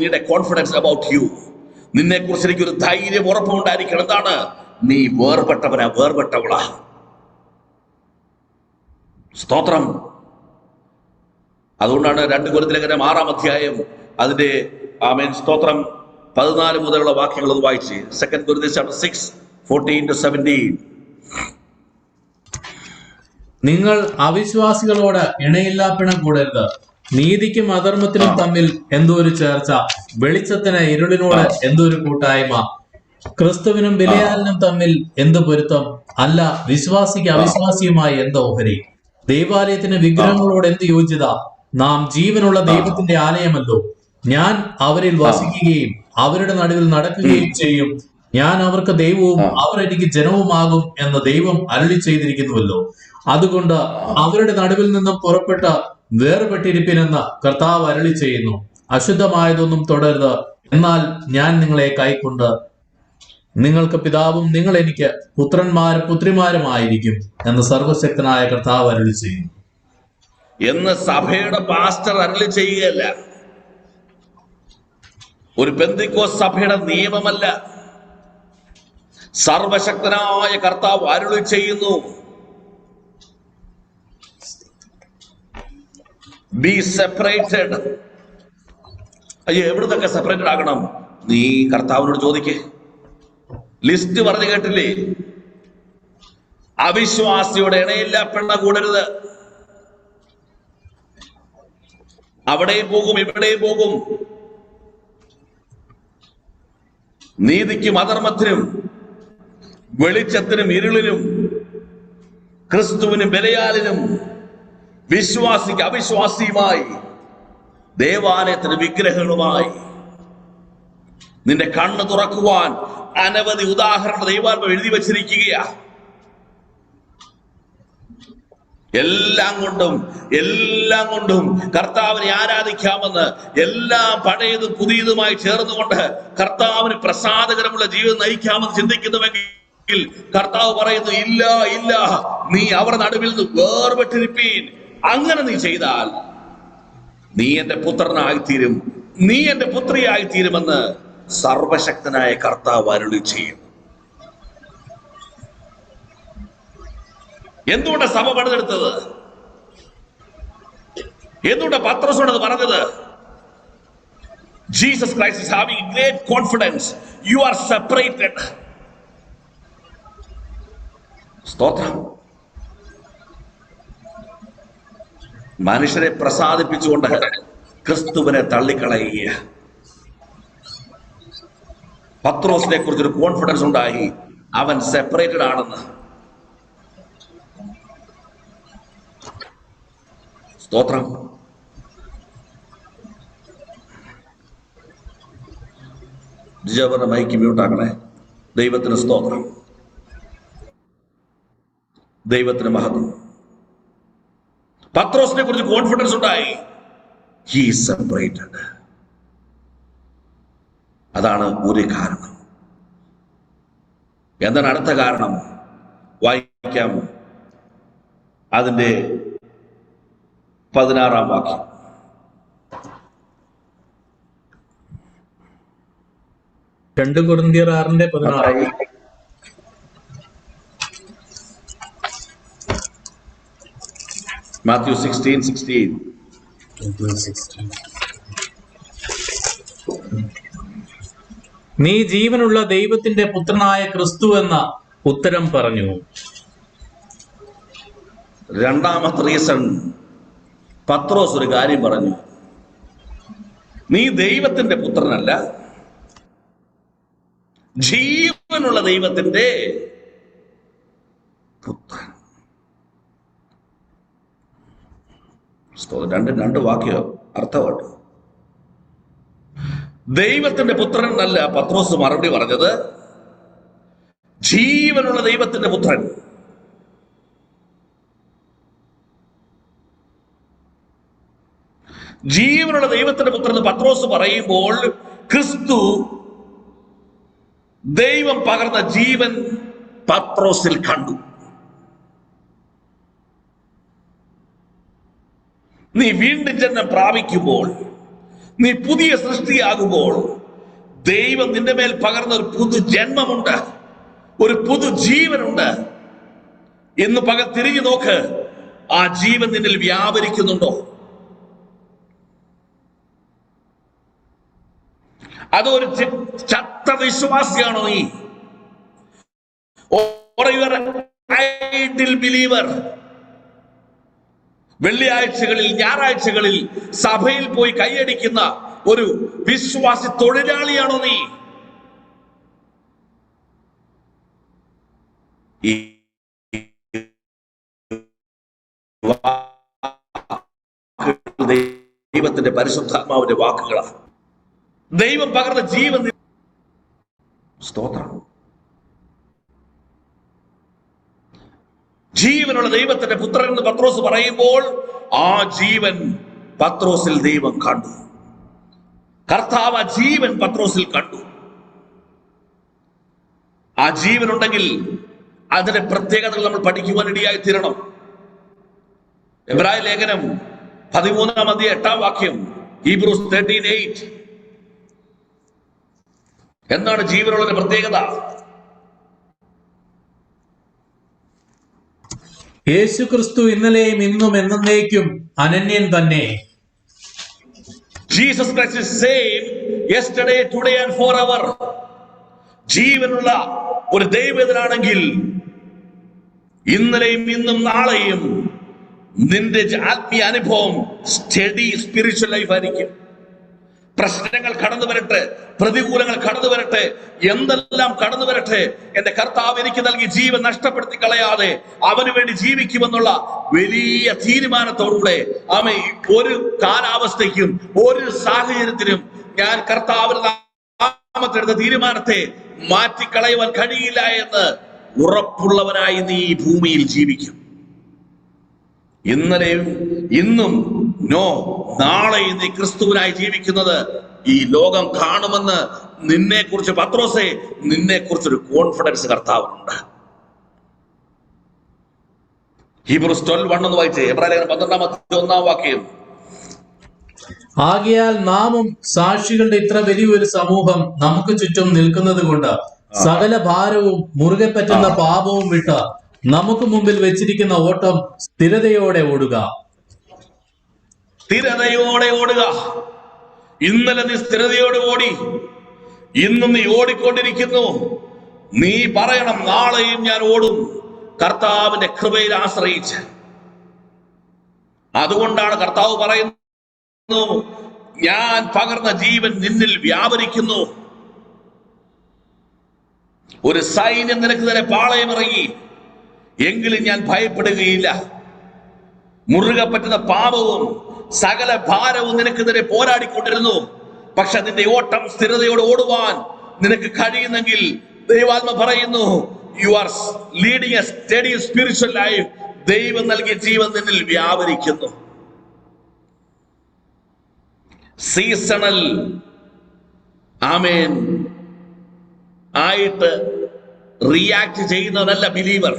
need A confidence about you. നിന്നെ കുറിച്ച് എനിക്കൊരു ധൈര്യം ഉറപ്പുണ്ടായിരിക്കണം. എന്താണ്? നീ വേർപെട്ടവനാ, വേർപെട്ടവളാ. സ്തോത്രം. അതുകൊണ്ടാണ് 2 കൊരിന്ത്യർ 6-ാം അധ്യായം അതിന്റെ ആമേൻ സ്തോത്രം 14 മുതലുള്ള വാക്യങ്ങൾ ഒന്ന് വായിച്ച്. 2 കൊരിന്ത്യർ 6:14-17. നിങ്ങൾ അവിശ്വാസികളോട് ഇണയില്ലാപ്പിണം കൂടരുത്. നീതിക്കും അധർമ്മത്തിനും തമ്മിൽ എന്തോ ഒരു ചേർച്ച, വെളിച്ചത്തിന് ഇരുളിനോട് എന്തോ ഒരു കൂട്ടായ്മ, ക്രിസ്തുവിനും ബലിയാലിനും തമ്മിൽ എന്ത് പൊരുത്തം, അല്ല വിശ്വാസിക്ക് അവിശ്വാസിയുമായി എന്ത് ഓഹരി, ദൈവാലയത്തിന് വിഗ്രഹങ്ങളോട് എന്ത് യോഗ്യത, നാം ജീവനുള്ള ദൈവത്തിന്റെ ആലയമല്ലോ. ഞാൻ അവരിൽ വസിക്കുകയും അവരുടെ നടുവിൽ നടക്കുകയും ചെയ്യും. ഞാൻ അവർക്ക് ദൈവവും അവർ എനിക്ക് ജനവുമാകും എന്ന് ദൈവം അരുളി ചെയ്തിരിക്കുന്നുവല്ലോ. അതുകൊണ്ട് അവരുടെ നടുവിൽ നിന്നും പുറപ്പെട്ട വേർപെട്ടിരിപ്പിനെന്ന് കർത്താവ് അരുളി ചെയ്യുന്നു. അശുദ്ധമായതൊന്നും തുടരുത്, എന്നാൽ ഞാൻ നിങ്ങളെ കൈക്കൊണ്ട് നിങ്ങൾക്ക് പിതാവും നിങ്ങൾ എനിക്ക് പുത്രന്മാരും പുത്രിമാരുമായിരിക്കും എന്ന് സർവശക്തനായ കർത്താവ് അരുളി ചെയ്യുന്നു എന്ന് സഭയുടെ പാസ്റ്റർ അരുളി ചെയ്യുകയല്ല. ഒരു പെന്തിക്കോസ്ത് സഭയുടെ നിയമമല്ല. സർവശക്തനായ കർത്താവ് അരുളി ചെയ്യുന്നു. B separated. അയ്യോ, എവിടുന്നൊക്കെ സെപ്പറേറ്റഡ് ആകണം? നീ കർത്താവിനോട് ചോദിക്കേ. ലിസ്റ്റ് പറഞ്ഞു കേട്ടില്ലേ? അവിശ്വാസിയുടെ ഇണയില്ല പെണ്ണ കൂടരുത്. അവിടെയും പോകും ഇവിടെയും പോകും. നീതിക്കും അധർമ്മത്തിനും, വെളിച്ചത്തിനും ഇരുളിനും, ക്രിസ്തുവിനും ബലയാലിനും, വിശ്വാസിക്ക് അവിശ്വാസിയുമായി, ദേവാലയത്തിന് വിഗ്രഹങ്ങളുമായി നിന്റെ കണ്ണ് തുറക്കുവാൻ അനവധി ഉദാഹരണ ദൈവാത്മാവ് എഴുതി വച്ചിരിക്കുകയാ. എല്ലാം കൊണ്ടും കർത്താവിനെ ആരാധിക്കാമെന്ന്, എല്ലാം പഴയതും പുതിയതുമായി ചേർന്നുകൊണ്ട് കർത്താവിന് പ്രസാദകരമുള്ള ജീവിതം നയിക്കാമെന്ന് ചിന്തിക്കുന്നുവെങ്കിൽ കർത്താവ് പറയുന്നു, ഇല്ല ഇല്ല, നീ അവരുടെ നടുവിൽ നിന്ന് വേർപെട്ടിരിപ്പീൻ. അങ്ങനെ നീ ചെയ്താൽ നീ എന്റെ പുത്രനായിത്തീരും, നീ എന്റെ പുത്രിയായിത്തീരുമെന്ന് സർവശക്തനായ കർത്താവ് അരുളി ചെയ്യും. എന്തുകൊണ്ട് സഭ പണിതെടുത്തത്? എന്തുകൊണ്ട് പത്രോസോട് പറഞ്ഞത്? Jesus Christ is having great confidence. You are separated. സ്തോത്രം. മനുഷ്യരെ പ്രസാദിപ്പിച്ചുകൊണ്ട് ക്രിസ്തുവിനെ തള്ളിക്കളയുക. പത്രോസിനെ കുറിച്ചൊരു കോൺഫിഡൻസ് ഉണ്ടായി, അവൻ സെപ്പറേറ്റഡ് ആണെന്ന്. സ്തോത്രം. ജിജാബറിന്റെ മൈക്ക് മ്യൂട്ടാക്കണേ. ദൈവത്തിന് സ്തോത്രം, ദൈവത്തിന് മഹത്വം. പത്രോസിനെ കുറിച്ച് കോൺഫിഡൻസ് ഉണ്ടായി, ഹി ഈസ് സെപ്പറേറ്റഡ്. അതാണ് ഒരു കാരണം. എന്താണ് അടുത്ത കാരണം? വായിക്കാം അതിന്റെ 16-ാം വാക്യം. രണ്ട് കൊരിന്ത്യർ 6:16. മാത്യു 16:16. നീ ജീവനുള്ള ദൈവത്തിന്റെ പുത്രനായ ക്രിസ്തു എന്ന ഉത്തരം പറഞ്ഞു. രണ്ടാമത്തെ റീസൺ, പത്രോസ് ഒരു കാര്യം പറഞ്ഞു. നീ ദൈവത്തിന്റെ പുത്രനല്ല, ജീവനുള്ള ദൈവത്തിന്റെ പുത്രൻ. രണ്ട് വാക്യം അർത്ഥമുണ്ട്. ദൈവത്തിന്റെ പുത്രൻ എന്നല്ല പത്രോസ് മറുപടി പറഞ്ഞത്, ജീവനുള്ള ദൈവത്തിന്റെ പുത്രൻ. ജീവനുള്ള ദൈവത്തിന്റെ പുത്രൻ എന്ന് പത്രോസ് പറയുമ്പോൾ ക്രിസ്തു, ദൈവം പകർന്ന ജീവൻ പത്രോസിൽ കണ്ടു. നീ വീണ്ടും ജന്മം പ്രാപിക്കുമ്പോൾ, നീ പുതിയ സൃഷ്ടിയാകുമ്പോൾ, ദൈവം നിന്റെ മേൽ പകർന്ന ഒരു പുതു ജന്മമുണ്ട്, ഒരു പുതു ജീവനുണ്ട്. എന്ന് പകൽ തിരിഞ്ഞു നോക്ക്, ആ ജീവൻ നിന്നിൽ വ്യാപരിക്കുന്നുണ്ടോ? അതൊരു ചത്ത വിശ്വാസിയാണോ നീ? Ideal believer? വെള്ളിയാഴ്ചകളിൽ ഞായറാഴ്ചകളിൽ സഭയിൽ പോയി കൈയടിക്കുന്ന ഒരു വിശ്വാസി തൊഴിലാളിയാണോ നീ? ഈ ദൈവത്തിന്റെ പരിശുദ്ധാത്മാവിന്റെ വാക്കുകളാണ്. ദൈവം പകർന്ന ജീവൻ. സ്തോത്രം. ജീവനുള്ള ദൈവത്തിന്റെ പുത്രൻ എന്ന് പത്രോസ് പറയുമ്പോൾ ആ ജീവൻ പത്രോസിൽ ദൈവം കണ്ടു. കർത്താവ് ആ ജീവൻ പത്രോസിൽ കണ്ടു. ആ ജീവനുണ്ടെങ്കിൽ അതിന്റെ പ്രത്യേകതകൾ നമ്മൾ പഠിക്കുവാനിടയായി തീരണം. എബ്രായ ലേഖനം 13:8 ഹീബ്രൂസ് 13:8. എന്താണ് ജീവനുള്ളതിന്റെ പ്രത്യേകത? യേശു ക്രിസ്തു ഇന്നലെയും ഇന്നും എന്നേക്കും അനന്യൻ തന്നെ. Jesus Christ is same yesterday, today and forever. ജീവനുള്ള ഒരു ദൈവത്തിനാണെങ്കിൽ ഇന്നലെയും ഇന്നും നാളെയും നിന്റെ ആത്മീയ അനുഭവം സ്റ്റഡി സ്പിരിച്വൽ ലൈഫ് ആയിരിക്കും. പ്രശ്നങ്ങൾ കടന്നു വരട്ടെ, പ്രതികൂലങ്ങൾ കടന്നു വരട്ടെ, എന്തെല്ലാം കടന്നു വരട്ടെ, എന്റെ കർത്താവ് എനിക്ക് നൽകി ജീവൻ നഷ്ടപ്പെടുത്തി കളയാതെ അവന് വേണ്ടി ജീവിക്കുമെന്നുള്ള വലിയ തീരുമാനത്തോടുകൂടെ ആമേ ഒരു കാലാവസ്ഥയ്ക്കും ഒരു സാഹചര്യത്തിനും ഞാൻ കർത്താവിന്റെ നാമത്തിലെടുത്ത തീരുമാനത്തെ മാറ്റിക്കളയുവാൻ കഴിയില്ല എന്ന് ഉറപ്പുള്ളവനായി നീ ഈ ഭൂമിയിൽ ജീവിക്കും. ഇന്നലെയും ഇന്നും നോ, നാളെയും നീ ക്രിസ്തുവിനായി ജീവിക്കുന്നത് ഈ ലോകം കാണുമെന്ന് നിന്നെ കുറിച്ച് പത്രോസേ, നിന്നെ കുറിച്ചൊരു കോൺഫിഡൻസ് കർത്താവിനുണ്ട്. ഹീബ്രൂസ് 12:1 ഒന്ന് വായിച്ചേ. എബ്രായ ലേഖനം 12:1. ആകയാൽ നാമും സാക്ഷികളുടെ ഇത്ര വലിയൊരു സമൂഹം നമുക്ക് ചുറ്റും നിൽക്കുന്നത് കൊണ്ട് സകല ഭാരവും മുറുകെ പറ്റുന്ന പാപവും വിട്ട് നമുക്ക് മുമ്പിൽ വെച്ചിരിക്കുന്ന ഓട്ടം സ്ഥിരതയോടെ ഓടുക. സ്ഥിരതയോടെ ഓടുക. ഇന്നലെ നീ സ്ഥിരതയോടെ ഓടി, ഇന്നും നീ ഓടിക്കൊണ്ടിരിക്കുന്നു. നീ പറയണം, നാളെയും ഞാൻ ഓടും കർത്താവിന്റെ കൃപയിൽ ആശ്രയിച്ച്. അതുകൊണ്ടാണ് കർത്താവ് പറയുന്നു, ഞാൻ പകർന്ന ജീവൻ നിന്നിൽ വ്യാപരിക്കുന്നു. ഒരു സൈന്യം നിനക്ക് തന്നെ പാളയമിറങ്ങി, എങ്കിലും ഞാൻ ഭയപ്പെടുകയില്ല. മുറുകെ പറ്റുന്ന പാപവും സകല ഭാരവും നിനക്കെതിരെ പോരാടിക്കൊണ്ടിരുന്നു. പക്ഷെ നിന്റെ ഓട്ടം സ്ഥിരതയോടെ ഓടുവാൻ നിനക്ക് കഴിയുന്നെങ്കിൽ ദൈവാത്മ പറയുന്നു, you are leading A study spiritual life. ദൈവം നൽകിയ ജീവൻ നിന്നിൽ വ്യാപരിക്കുന്നു. സീസണൽ ആമേൻ ആയിട്ട് റിയാക്ട് ചെയ്യുന്നവനല്ല ബിലീവർ.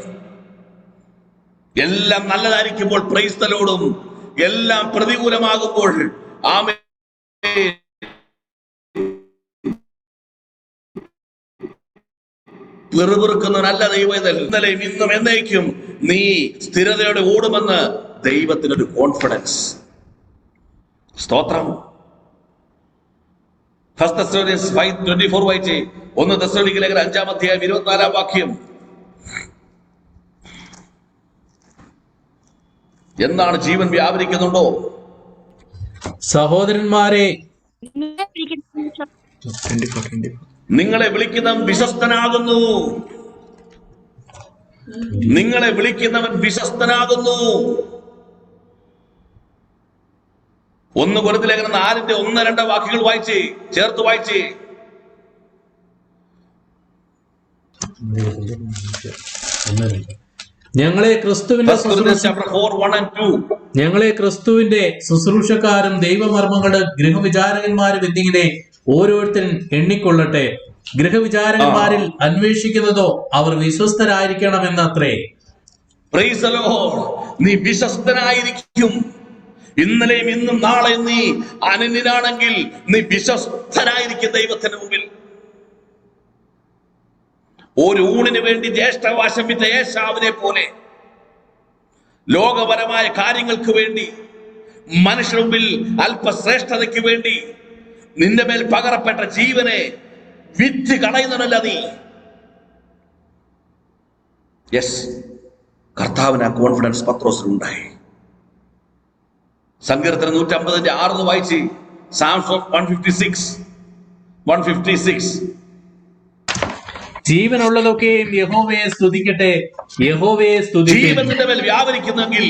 എല്ലാം നല്ലതായിരിക്കുമ്പോൾ പ്രൈസ് ദി ലോർഡും, എല്ലാം പ്രതികൂലമാകുമ്പോൾ ആമേൻ പിറുപിറുക്കുന്നവനല്ല ദൈവത്തിൽ. ഇന്നലെയും ഇന്നും എന്നേക്കും നീ സ്ഥിരതയോടെ ഓടുമെന്ന് ദൈവത്തിനൊരു കോൺഫിഡൻസ്. സ്തോത്രം. 1 Thessalonians 5:24 വായിച്ചേ. 1 തെസ്സലോനിക്ക ലേഖനം 5:24. എന്താണ് ജീവൻ വ്യാപരിക്കുന്നുണ്ടോ? സഹോദരന്മാരെ, നിങ്ങളെ വിളിക്കുന്നവൻ വിശ്വസ്തനാകുന്നു. നിങ്ങളെ വിളിക്കുന്നവൻ വിശ്വസ്തനാകുന്നു. 1 കൊരിന്ത്യർ ലേഖനം 4:1-2 വായിച്ചേ, ചേർത്ത് വായിച്ചേ. ഞങ്ങളെ ക്രിസ്തുവിന്റെ ശുശ്രൂഷക്കാരും ദൈവമർമ്മങ്ങളുടെ ഗൃഹവിചാരകന്മാരും എന്നിങ്ങനെ ഓരോരുത്തരും എണ്ണിക്കൊള്ളട്ടെ. ഗൃഹവിചാരകന്മാരിൽ അന്വേഷിക്കുന്നതോ അവർ വിശ്വസ്തരായിരിക്കണമെന്നത്രേ. Praise the Lord. നീ വിശ്വസ്തനായിരിക്കും. ഇന്നലെയും ഇന്നും നാളെ നീ അനന്യനാണെങ്കിൽ നീ വിശ്വസ്തനായിരിക്കും ദൈവത്തിന് മുമ്പിൽ. ഒരു ഊണിന് വേണ്ടി ജ്യേഷ്ഠവാശം വിറ്റ ഏശാവിനെ പോലെ ലോകപരമായ കാര്യങ്ങൾക്ക് വേണ്ടി, മനുഷ്യരുടെ മുമ്പിൽ അല്പശ്രേഷ്ഠതയ്ക്ക് വേണ്ടി നിന്റെ മേൽ പകരപ്പെട്ട ജീവനെ വിറ്റ് കളയുന്നവനല്ല നീ. യെസ്, കർത്താവിന് ആ കോൺഫിഡൻസ് പത്രോസിനുണ്ടായി. സങ്കീർത്തനം 150:6 വായിച്ച്. സാംസ് 156. ജീവനുള്ളതൊക്കെയും യഹോവയെ സ്തുതിക്കട്ടെ, യഹോവയെ സ്തുതിക്കട്ടെ. ജീവൻ നിന്റെ മേൽ വ്യാപരിക്കുന്നെങ്കിൽ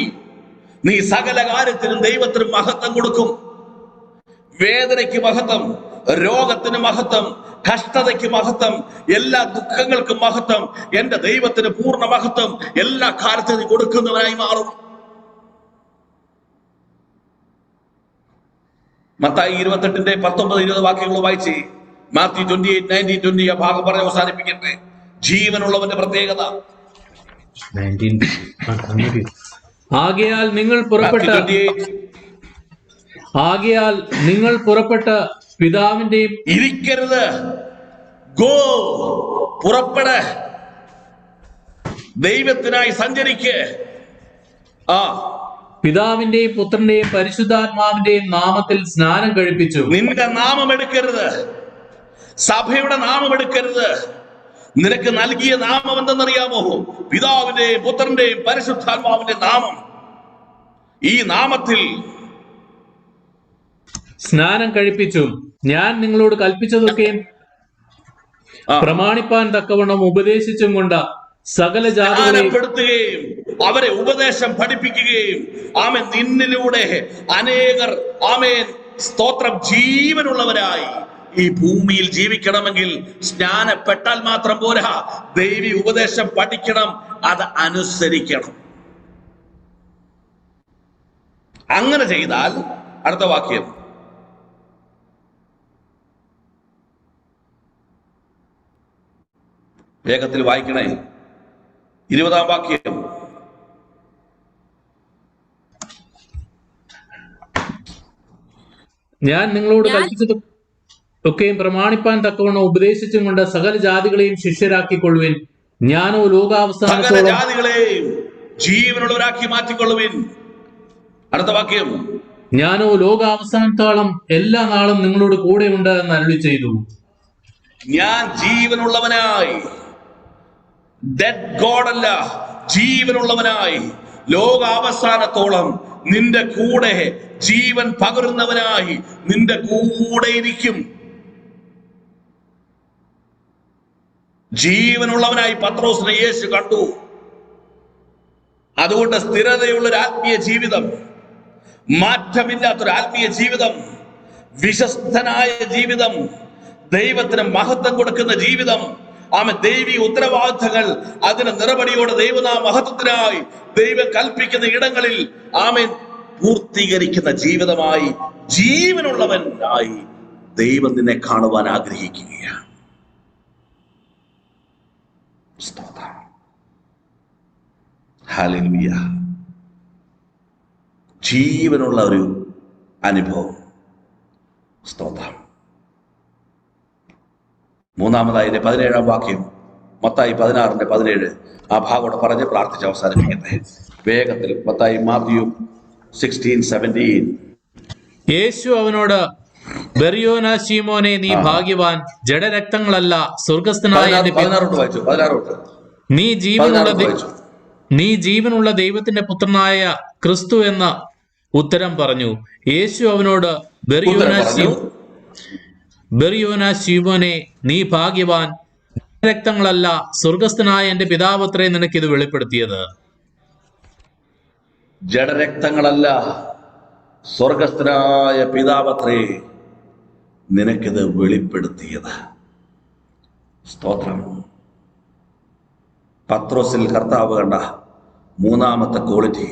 നീ സകല കാര്യത്തിനും ദൈവത്തിന് മഹത്വം കൊടുക്കും. വേദനയ്ക്ക് മഹത്വം, രോഗത്തിന് മഹത്വം, കഷ്ടതയ്ക്ക് മഹത്വം, എല്ലാ ദുഃഖങ്ങൾക്കും മഹത്വം. എന്റെ ദൈവത്തിന് പൂർണ്ണ മഹത്വം എല്ലാ കാര്യത്തിനും കൊടുക്കുന്നവനായി മാറും. മത്തായി 28:19-20 വാക്യങ്ങൾ വായിച്ച്. മാത്യു 28:19-20 ആ ഭാഗം പറഞ്ഞ് അവസാനിപ്പിക്കട്ടെ. ജീവനുള്ളവന്റെ പ്രത്യേകത. 19. ആകയാൽ നിങ്ങൾ പുറപ്പെട്ട് പിതാവിന്റെയും ഇരിക്കരുത്, ഗോ, പുറപ്പെട്, ദൈവത്തിനായി സഞ്ചരിക്ക്. പിതാവിന്റെയും പുത്രന്റെയും പരിശുദ്ധാത്മാവിന്റെയും നാമത്തിൽ സ്നാനം കഴിപ്പിച്ചു. നിന്റെ നാമം എടുക്കരുത്, സഭയുടെ നാമം എടുക്കരുത്. നിനക്ക് നൽകിയ നാമം എന്തെന്നറിയാമോ? പിതാവിന്റെയും പുത്രന്റെയും പരിശുദ്ധാത്മാവിന്റെ നാമം. ഈ നാമത്തിൽ സ്നാനം കഴിപ്പിച്ചു. ഞാൻ നിങ്ങളോട് കൽപ്പിച്ചതൊക്കെയും പ്രമാണിപ്പാൻ തക്കവണ്ണം ഉപദേശിച്ചും കൊണ്ട് സകല ജാതികളെയും അവരെ ഉപദേശം പഠിപ്പിക്കുകയും ആമേൻ നിന്നിലൂടെ അനേകർ ആമേൻ സ്തോത്രം ജീവനുള്ളവരായി ഈ ഭൂമിയിൽ ജീവിക്കണമെങ്കിൽ സ്നാനപ്പെട്ടാൽ മാത്രം പോരാ, ദൈവി ഉപദേശം പഠിക്കണം, അത് അനുസരിക്കണം. അങ്ങനെ ചെയ്താൽ അടുത്ത വാക്യം വേഗത്തിൽ വായിക്കണേ. 20-ാം വാക്യം. ഞാൻ നിങ്ങളോട് കൽപ്പിച്ചത് ഒക്കെയും പ്രമാണിപ്പാൻ തക്കവണ്ണം ഉപദേശിച്ചും കൊണ്ട് സകല ജാതികളെയും ശിഷ്യരാക്കിക്കൊള്ളുവിൻ. ഞാനോ ലോകാവസാനത്തോളം ജാതികളെയും ജീവനുള്ളവരാക്കി മാറ്റിക്കൊള്ളുവിൻ. അടുത്ത വാക്യം. ഞാനോ ലോകാവസാനത്തോളം എല്ലാ നാളും നിങ്ങളോട് കൂടെ ഉണ്ട് എന്ന് അരുളി ചെയ്തു. ഞാൻ ജീവനുള്ളവനായി, ഡെഡ് ഗോഡ് അല്ല, ജീവനുള്ളവനായി ലോകാവസാനത്തോളം നിന്റെ കൂടെ ജീവൻ പകരുന്നവനായി നിന്റെ കൂടെ ഇരിക്കും. ജീവനുള്ളവനായി പത്രോസിനെ യേശു കണ്ടു. അതുകൊണ്ട് സ്ഥിരതയുള്ളൊരു ആത്മീയ ജീവിതം, മാറ്റമില്ലാത്തൊരു ആത്മീയ ജീവിതം, വിശ്വസ്തനായ ജീവിതം, ദൈവത്തിന് മഹത്വം കൊടുക്കുന്ന ജീവിതം, ദൈവീ ഉത്തരവാദിത്തങ്ങൾ അതിന് നിറപടിയോടെ ദൈവനാമ മഹത്വത്തിനായി ദൈവം കൽപ്പിക്കുന്ന ഇടങ്ങളിൽ പൂർത്തീകരിക്കുന്ന ജീവിതമായി ജീവനുള്ളവനായി ദൈവം നിന്നെ കാണുവാൻ ആഗ്രഹിക്കുകയാണ്. ഹല്ലേലൂയ. ജീവനുള്ള ഒരു അനുഭവം. സ്തോത്രം. മൂന്നാമതായി 17-ാം വാക്യം, മത്തായി 16:17. ആ ഭാഗോടെ പറഞ്ഞ് പ്രാർത്ഥിച്ച് അവസാനിപ്പിക്കട്ടെ വേഗത്തിൽ. മത്തായി, മാത്യു 16:17. യേശു അവനോട്, ബെറിയോന ശീമോനെ, നീ ഭാഗ്യവാൻ, ജഡരക്തങ്ങളല്ല സ്വർഗസ്ഥനായ നീ ജീവനുള്ള ദൈവത്തിന്റെ പുത്രനായ ക്രിസ്തു എന്ന ഉത്തരം പറഞ്ഞു. യേശു അവനോട്, ബെറിയോന ശീമോനെ, നീ ഭാഗ്യവാൻ, രക്തങ്ങളല്ല സ്വർഗസ്ഥനായ എന്റെ പിതാവത്രേ നിനക്കിത് വെളിപ്പെടുത്തിയത്. ജഡരക്തങ്ങളല്ല, സ്വർഗസ്ഥനായ പിതാവത്രേ നിനക്കിത് വെളിപ്പെടുത്തിയത്. സ്തോത്രം. പത്രോസിൽ കർത്താവ് കണ്ട മൂന്നാമത്തെ ക്വാളിറ്റി,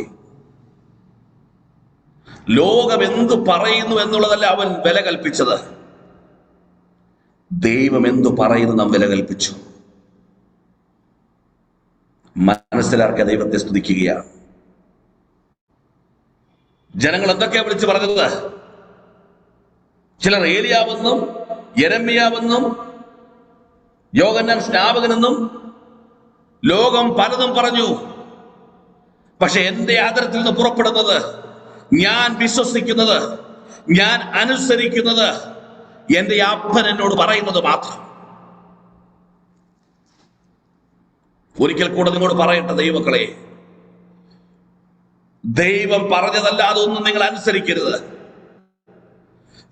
ലോകം എന്തു പറയുന്നു എന്നുള്ളതല്ല അവൻ വില കൽപ്പിച്ചത്, ദൈവം എന്തു പറയുന്നു നാം വില കൽപ്പിച്ചു. മനസ്സിലാക്കിയ ദൈവത്തെ സ്തുതിക്കുകയാണ്. ജനങ്ങൾ എന്തൊക്കെയാ വിളിച്ചു പറഞ്ഞത്? ചിലർ ഏലിയാവെന്നും യെരമ്യാവെന്നും യോഹന്നാൻ സ്നാപകനെന്നും ലോകം പലതും പറഞ്ഞു. പക്ഷെ എന്റെ ആദരത്തിൽ നിന്ന് പുറപ്പെടുന്നത്, ഞാൻ വിശ്വസിക്കുന്നത്, ഞാൻ അനുസരിക്കുന്നത് എന്റെ അപ്പൻ എന്നോട് പറയുന്നത് മാത്രം. ഒരിക്കൽ കൂടെ നിങ്ങളോട് പറയട്ടെ ദൈവമക്കളെ, ദൈവം പറഞ്ഞതല്ലാതെ ഒന്നും നിങ്ങൾ അനുസരിക്കരുത്.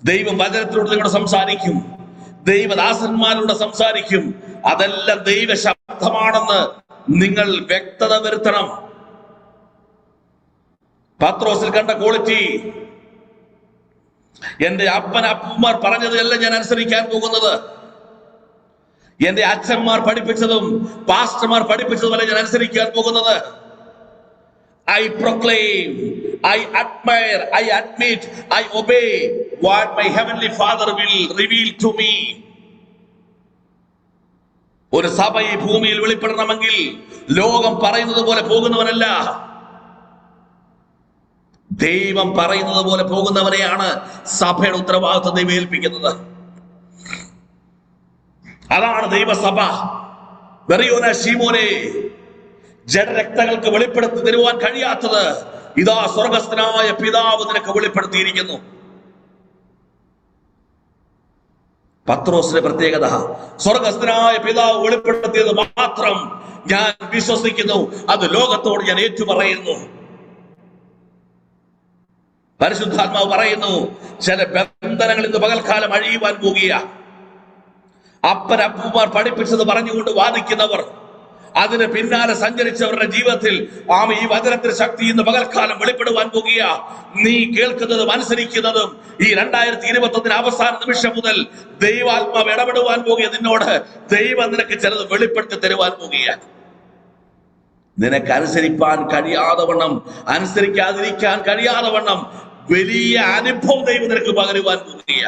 ദൈവം വചനത്തിലൂടെ നിങ്ങളോട് സംസാരിക്കും, ദൈവദാസന്മാരോട് സംസാരിക്കും. അതെല്ലാം ദൈവശബ്ദമാണെന്ന് നിങ്ങൾ വ്യക്തത വരുത്തണം. പത്രോസിൽ കണ്ട ക്വാളിറ്റി, എന്റെ അപ്പന്മാർ പറഞ്ഞതല്ല ഞാൻ അനുസരിക്കാൻ പോകുന്നത്, എന്റെ അച്ഛന്മാർ പഠിപ്പിച്ചതും പാസ്റ്റർമാർ പഠിപ്പിച്ചതുമല്ല ഞാൻ അനുസരിക്കാൻ പോകുന്നത്. I proclaim, I admire, I admit, I obey what my heavenly Father will reveal to me. ഒരു സഭ ഈ ഭൂമിയിൽ വെളിപ്പെടണമെങ്കിൽ ലോകം പറയുന്നത് പോലെ പോകുന്നവനല്ല, ദൈവം പറയുന്നത് പോലെ പോകുന്നവരെയാണ് സഭയുടെ ഉത്തരവാദിത്വം ദൈവം ഏൽപ്പിക്കുന്നത്. അതാണ് ദൈവസഭ. വെറിയോന ശീമോനെ, ജഡരക്തങ്ങൾക്ക് വെളിപ്പെടുത്തി തരുവാൻ കഴിയാത്തത് ഇതാ സ്വർഗസ്ഥനായ പിതാവ് നിനക്ക് വെളിപ്പെടുത്തിയിരിക്കുന്നു. പത്രോസിന്റെ പ്രത്യേകത, സ്വർഗസ്ഥനായ പിതാവ് വെളിപ്പെടുത്തിയത് മാത്രം ഞാൻ വിശ്വസിക്കുന്നു, അത് ലോകത്തോട് ഞാൻ ഏറ്റുപറയുന്നു. പരിശുദ്ധാത്മാവ് പറയുന്നു, ചില ബന്ധനങ്ങൾ ഇന്ന് പകൽക്കാലം അഴിയുവാൻ പോകുക. അപ്പനപ്പന്മാർ പഠിപ്പിച്ചത് പറഞ്ഞുകൊണ്ട് വാദിക്കുന്നവർ, അതിന് പിന്നാലെ സഞ്ചരിച്ചവരുടെ ജീവിതത്തിൽ ഈ വചനത്തിന്റെ ശക്തി ഇന്ന് പകൽക്കാലം വെളിപ്പെടുവാൻ പോകുക. നീ കേൾക്കുന്നതും അനുസരിക്കുന്നതും ഈ 2021 അവസാന നിമിഷം മുതൽ ദൈവാത്മാവ് ഇടപെടുവാൻ പോകുക. നിന്നോട് ദൈവം നിനക്ക് ചിലത് വെളിപ്പെടുത്തി തരുവാൻ പോകുക. നിനക്ക് അനുസരിപ്പാൻ കഴിയാതെ വണ്ണം, അനുസരിക്കാതിരിക്കാൻ കഴിയാതെ വണ്ണം വലിയ അനുഭവം ദൈവം നിനക്ക് പകരുവാൻ പോകുക.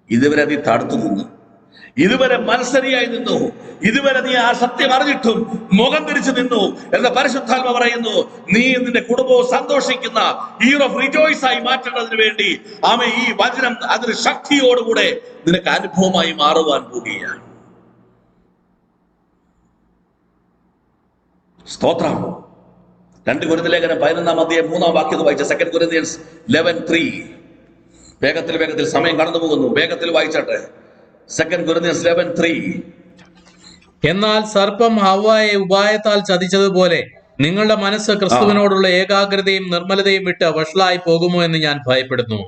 ഇതുവരെ നീ തടുത്തു നിന്നു, ഇതുവരെ മത്സരിയായി നിന്നു, ഇതുവരെ നീ ആ സത്യം അറിഞ്ഞിട്ടും മുഖം തിരിച്ചു നിന്നു എന്ന പരിശുദ്ധാത്മ പറയുന്നു, നീ നിന്റെ കുടുംബവും സന്തോഷിക്കുന്ന ഇയർ ഓഫ് റിജോയ്സ് ആയി മാറ്റേണ്ടതിന് വേണ്ടി ഈ വചനം അതിന് ശക്തിയോടുകൂടെ നിനക്ക് അനുഭവമായി മാറുവാൻ പോകുകയാണ്. സ്തോത്രം. 2 കൊരിന്ത്യർ ലേഖനം 11-3 വാക്യം വായിച്ച 2 Corinthians 11:3. വേഗത്തിൽ സമയം കടന്നു പോകുന്നു, വേഗത്തിൽ വായിച്ചട്ടെ. 2 Corinthians 11:3. എന്നാൽ സർപ്പം ഹവ്വായെ ഉപായത്താൽ ചതിച്ചതുപോലെ നിങ്ങളുടെ മനസ്സ് ക്രിസ്തുവിനോടുള്ള ഏകാഗ്രതയും നിർമ്മലതയും വിട്ട് വഷളായി പോകുമോ എന്ന് ഞാൻ ഭയപ്പെടുന്നു.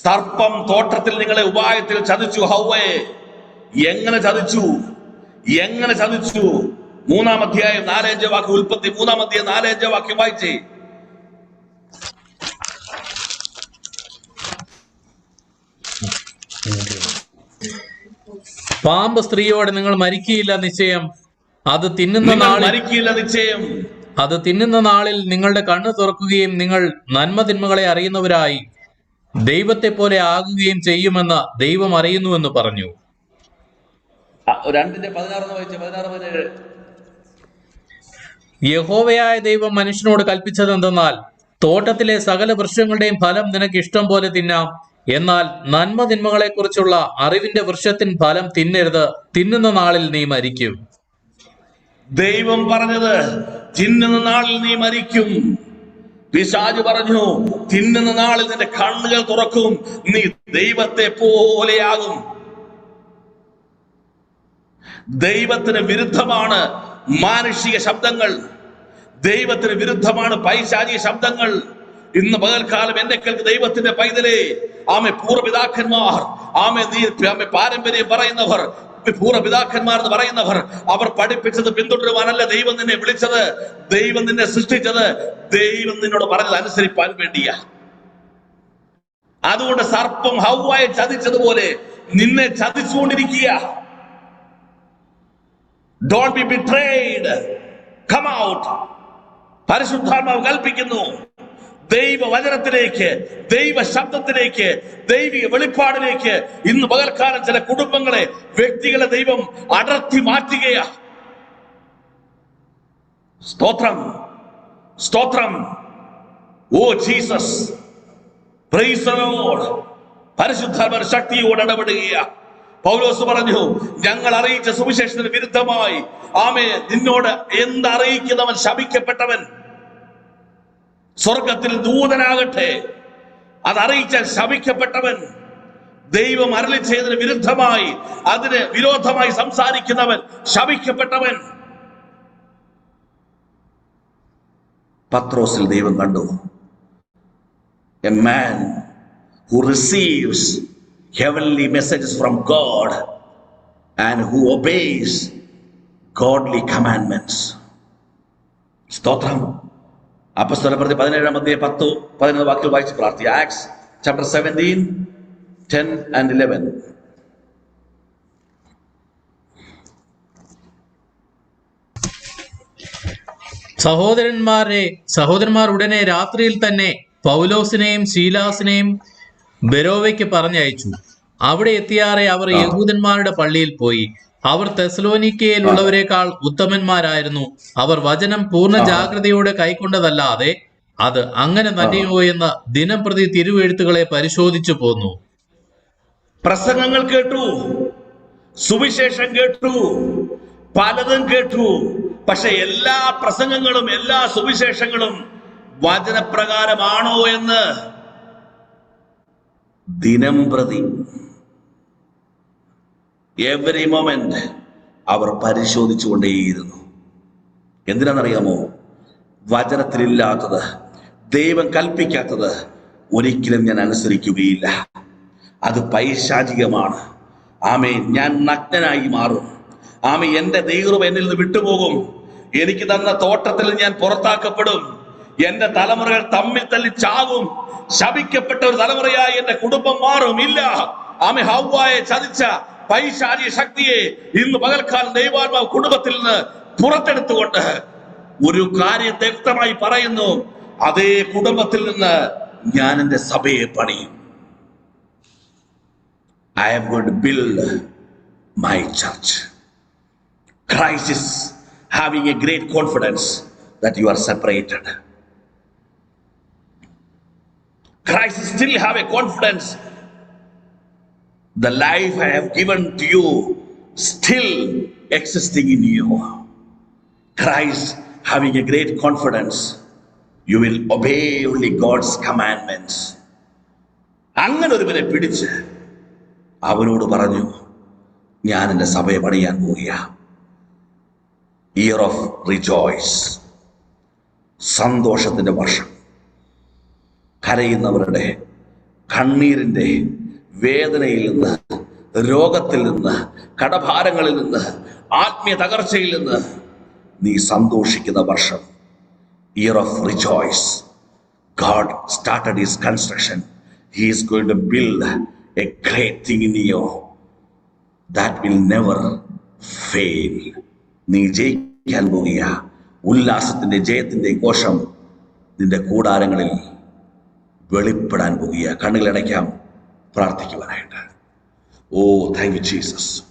സർപ്പം തോട്ടത്തിൽ നിങ്ങളെ ഉപായത്തിൽ ചതിച്ചു. ഹവ്വയെ എങ്ങനെ ചതിച്ചു? 3-ാം അധ്യായം 4-5 വാക്യം, ഉൽപ്പത്തി 3-ാം അധ്യായം 4-5 വാക്യം വായിച്ചേ. പാമ്പ് സ്ത്രീയോട് നിങ്ങൾ മരിക്കയില്ല നിശ്ചയം, അത് തിന്നുന്ന നാളിൽ നിങ്ങളുടെ കണ്ണ് തുറക്കുകയും നിങ്ങൾ നന്മ തിന്മകളെ അറിയുന്നവരായി ദൈവത്തെ പോലെ ആകുകയും ചെയ്യുമെന്ന് ദൈവം അറിയുന്നുവെന്ന് പറഞ്ഞു. 2:16 യഹോവയായ ദൈവം മനുഷ്യനോട് കൽപ്പിച്ചതെന്തെന്നാൽ, തോട്ടത്തിലെ സകല വൃക്ഷങ്ങളുടെയും ഫലം നിനക്ക് ഇഷ്ടം പോലെ തിന്നാം, എന്നാൽ നന്മ തിന്മകളെ കുറിച്ചുള്ള അറിവിന്റെ വൃക്ഷത്തിൻ ഫലം തിന്നരുത്, തിന്നുന്ന നാളിൽ നീ മരിക്കും. ദൈവം പറഞ്ഞത് തിന്നുന്ന നാളിൽ നീ മരിക്കും. പിശാച് പറഞ്ഞു, തിന്നുന്ന നാളിൽ നിന്റെ കണ്ണുകൾ തുറക്കും, നീ ദൈവത്തെ പോലെയാകും. ദൈവത്തിന് വിരുദ്ധമാണ് മാനുഷിക ശബ്ദങ്ങൾ, ദൈവത്തിന് വിരുദ്ധമാണ് പൈശാചിക ശബ്ദങ്ങൾ. ഇന്ന് പകൽക്കാലം എന്റെ കേൾക്ക് ദൈവത്തിന്റെ പൈതലേ, പൂർവ്വപിതാക്കന്മാർ, പാരമ്പര്യം പറയുന്നവർ, പൂർവ്വപിതാക്കന്മാർ എന്ന് പറയുന്നവർ, അവർ പഠിപ്പിച്ചത് പിന്തുടരുവാനല്ല ദൈവം നിന്നെ വിളിച്ചത്, ദൈവം നിന്നെ സൃഷ്ടിച്ചത്, ദൈവം നിന്നോട് പറഞ്ഞത് അനുസരിപ്പാൻ വേണ്ടിയാ. അതുകൊണ്ട് സർപ്പം ഹവ്വായെ ചതിച്ചതുപോലെ നിന്നെ ചതിച്ചുകൊണ്ടിരിക്കുക. Don't be betrayed. Come out. പരിശുദ്ധാത്മാവ് കൽപ്പിക്കുന്നു, ദൈവവചനത്തിലേക്ക്, ദൈവ ശബ്ദത്തിലേക്ക്, ദൈവിക വെളിപ്പാടിലേക്ക് ഇന്ന് പകൽക്കാലം ചില കുടുംബങ്ങളെ, വ്യക്തികളെ ദൈവം അടർത്തി മാറ്റുകയാ. സ്തോത്രം. Oh Jesus, price the Lord. പരിശുദ്ധാത്മാവ് ശക്തിയോടെ ഇടപെടുകയാ. പൗലോസ് പറഞ്ഞു, ഞങ്ങൾ അറിയിച്ച സുവിശേഷത്തിന് വിരുദ്ധമായി നിന്നോട് എന്തറിയിക്കുന്നവൻ ശപിക്കപ്പെട്ടവൻ. സ്വർഗത്തിൽ ദൂതനാകട്ടെ, അതറിയിച്ചാൽ ശപിക്കപ്പെട്ടവൻ. ദൈവം അരുളി ചെയ്തതിന് വിരുദ്ധമായി, അതിന് വിരോധമായി സംസാരിക്കുന്നവൻ ശപിക്കപ്പെട്ടവൻ. പത്രോസിൽ ദൈവം കണ്ടു, a man who receives heavenly messages from God and who obeys godly commandments. സ്തോത്രം. അപ്പോസ്തലപ്രവൃത്തി 17-ാം അധ്യായം 10-11 വാക്യങ്ങൾ വായിച്ച് പ്രാർത്ഥി. Acts chapter 17, 10 and 11. സഹോദരന്മാർ ഉടനെ രാത്രിയിൽ തന്നെ പൗലോസിനെയും ശീലാസിനെയും ബെരോവയ്ക്ക് പറഞ്ഞയച്ചു. അവിടെ എത്തിയാറെ അവർ യഹൂദന്മാരുടെ പള്ളിയിൽ പോയി. അവർ തെസലോനിക്കയിലുള്ളവരെക്കാൾ ഉത്തമന്മാരായിരുന്നു. അവർ വചനം പൂർണ്ണ ജാഗ്രതയോടെ കൈക്കൊണ്ടതല്ലാതെ അത് അങ്ങനെ തന്നെയോ എന്ന് ദിനം പ്രതി തിരുവെഴുത്തുകളെ പരിശോധിച്ചു പോന്നു. പ്രസംഗങ്ങൾ കേട്ടു, സുവിശേഷം കേട്ടു, പലതും കേട്ടു. പക്ഷെ എല്ലാ പ്രസംഗങ്ങളും എല്ലാ സുവിശേഷങ്ങളും വചനപ്രകാരമാണോ എന്ന് ദിനം പ്രതി എവറി മൊമെന്റ് അവർ പരിശോധിച്ചുകൊണ്ടേയിരുന്നു. എന്തിനാണെന്നറിയാമോ? വചനത്തിലില്ലാത്തത്, ദൈവം കൽപ്പിക്കാത്തത് ഒരിക്കലും ഞാൻ അനുസരിക്കുകയില്ല. അത് പൈശാചികമാണ്. ആമേൻ. ഞാൻ നഗ്നനായി മാറും. ആമേ. എന്റെ ദൈവം എന്നിൽ നിന്ന് വിട്ടുപോകും. എനിക്ക് തന്ന തോട്ടത്തിൽ ഞാൻ പുറത്താക്കപ്പെടും. എന്റെ തലമുറകൾ തമ്മിൽ തല്ലി ചാകും. ശപിക്കപ്പെട്ട ഒരു തലമുറയായി എന്റെ കുടുംബം മാറും. ഇല്ല. ആമേ. ഹവ്വായെ ചതിച്ച പൈശാചിക ശക്തിയെ ഇന്ന് പകൽക്കാലം ദൈവാത്മാവ് കുടുംബത്തിൽ നിന്ന് പുറത്തെടുത്തുകൊണ്ട് ഒരു കാര്യത്തെ വ്യക്തമായി പറയുന്നു. അതേ കുടുംബത്തിൽ നിന്ന് ഞാൻ എന്റെ സഭയെ പണിയും. I am going to build my church. Christ is having a great confidence that you are separated. Christ still have a confidence. The life I have given to you still existing in you. Christ having a great confidence. You will obey only God's commandments. അങ്ങനെ ഒരുവനെ പിടിച്ച് അവനോട് പറഞ്ഞു, ഞാൻ എൻ്റെ സഭയെ പണിയാൻ പോവുക. ഇയർ ഓഫ് റിജോയ്സ്, സന്തോഷത്തിന്റെ വർഷം. കരയുന്നവരുടെ കണ്ണീരിന്റെ വേദനയിൽ നിന്ന്, രോഗത്തിൽ നിന്ന്, കടഭാരങ്ങളിൽ നിന്ന്, ആത്മീയ തകർച്ചയിൽ നിന്ന് നീ സന്തോഷിക്കുന്ന വർഷം. Year of rejoice. God started his construction. He is going to build a great thing in you that will never fail. നീ ജയിക്കാൻ പോവുക. ഉല്ലാസത്തിന്റെ ജയത്തിന്റെ ഘോഷം നിന്റെ കൂടാരങ്ങളിൽ വെളിപ്പെടാൻ പോവുക. കണ്ണുകളടയ്ക്കാം പ്രാർത്ഥിക്കുവാനായിട്ട്. ഓ താങ്ക് യു ജീസസ്.